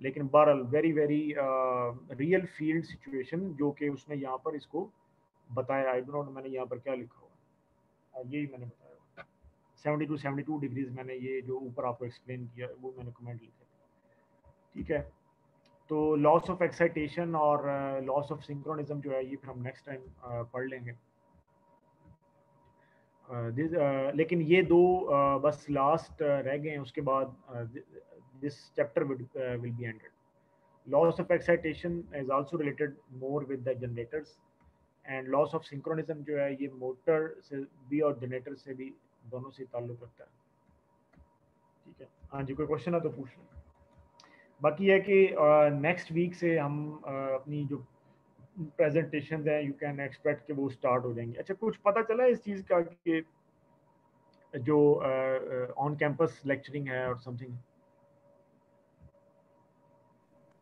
लेकिन बहरहाल very very real field situation जो कि उसने यहाँ पर इसको बताया। आई डोंट नो मैंने यहाँ पर क्या लिखा हुआ, यही मैंने बताया 72 डिग्रीज, मैंने ये जो ऊपर आपको एक्सप्लेन किया वो मैंने कमेंट लिखे। ठीक है, तो लॉस ऑफ एक्साइटेशन और लॉस ऑफ सिंक्रोनिज्म जो है ये फिर हम नेक्स्ट टाइम पढ़ लेंगे। लेकिन ये दो बस लास्ट रह गए हैं, उसके बाद this chapter will be ended. Loss of excitation is also related more with the generators, and loss of synchronism जो है ये मोटर से भी और जनरेटर से भी, दोनों से ताल्लुक रखता है। ठीक है, हाँ जी, कोई क्वेश्चन है तो पूछ लें। बाकी है कि नेक्स्ट वीक से हम अपनी जो प्रेजेंटेशन है, यू कैन एक्सपेक्ट कि वो स्टार्ट हो जाएंगे। अच्छा, कुछ पता चला इस चीज़ का कि जो ऑन कैंपस लेक्चरिंग है और समथिंग?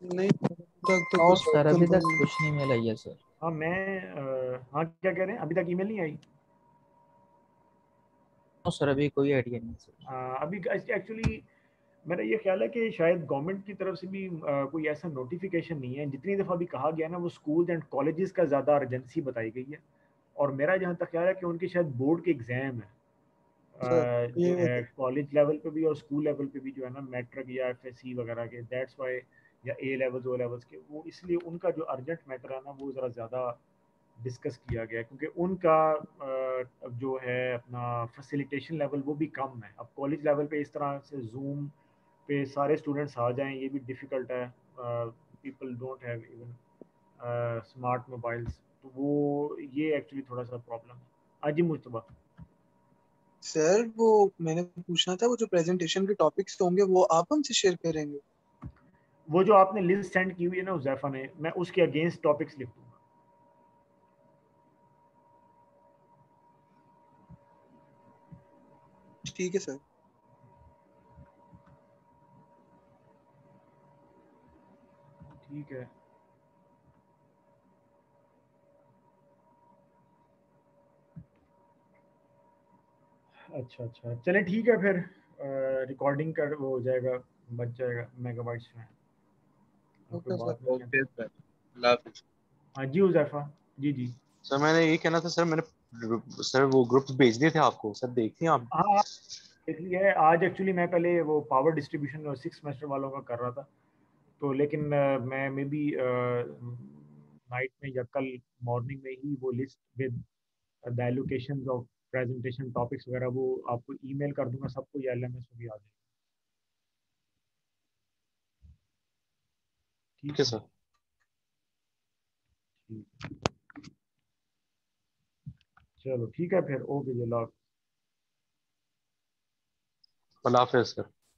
नहीं, तक तो और कुछ सर अभी तक कंफर्म। कुछ नहीं मिला है सर। हाँ हाँ, क्या कह रहे हैं, अभी तक ईमेल नहीं आई? सर अभी कोई आइडिया नहीं सर। अभी एक्चुअली मेरा ये ख्याल है कि शायद गवर्नमेंट की तरफ से भी कोई ऐसा नोटिफिकेशन नहीं है। जितनी दफ़ा भी कहा गया ना, वो स्कूल्स एंड कॉलेजेस का ज़्यादा अर्जेंसी बताई गई है, और मेरा जहाँ तक ख्याल है कि उनके शायद बोर्ड के एग्ज़ाम है, सर जो ये है कॉलेज लेवल पे भी और स्कूल लेवल पे भी, जो है ना मैट्रिक या एफएससी वगैरह के, दैट्स वाई, या ए लेवल्स ओ लेवल्स के, वो इसलिए उनका जो अर्जेंट मैटर है ना वो ज़रा ज़्यादा डिस्कस किया गया, क्योंकि उनका जो है अपना फैसिलिटेशन लेवल वो भी कम है। अब कॉलेज लेवल पे इस तरह से जूम पे सारे स्टूडेंट्स आ जाएं, ये भी डिफ़िकल्ट है। People don't have even smart mobiles, तो वो ये एक्चुअली थोड़ा सा प्रॉब्लम है। अजी मुस्तबा, सर वो मैंने पूछना था, वो जो प्रेजेंटेशन के टॉपिक्स होंगे वो आप हमसे शेयर करेंगे? वो जो आपने लिस्ट सेंड की हुई है ना उज़ैफा ने, मैं उसके अगेंस्ट टॉपिक्स लिख दूंगा। ठीक है सर। ठीक है, अच्छा अच्छा, चले ठीक है फिर, रिकॉर्डिंग कर वो हो जाएगा, बच जाएगा मेगाबाइट्स में, कोई ओके सर। बात नहीं है ओके तो। सर, अल्लाह हाफिज। हाँ जी उज़ैफा, जी जी। सर मैंने ये कहना था सर, मैंने सर वो ग्रुप्स भेज दिए थे आपको, सर देखिए आप। हाँ, देख लिया है। आज एक्चुअली मैं पहले वो पावर डिस्ट्रीब्यूशन और 6 सेमेस्टर वालों का कर रहा था, तो लेकिन मैं मे बी नाइट में या कल मॉर्निंग में ही वो list with the allocations of presentation topics वगैरह वो आपको ईमेल कर दूंगा, सबको ये एलएमएस में भी आ जाएगा। ठीक ठीक है है, सर। ठीक, चलो ठीक है फिर, ओके जी, अल्लाह हाफिज सर।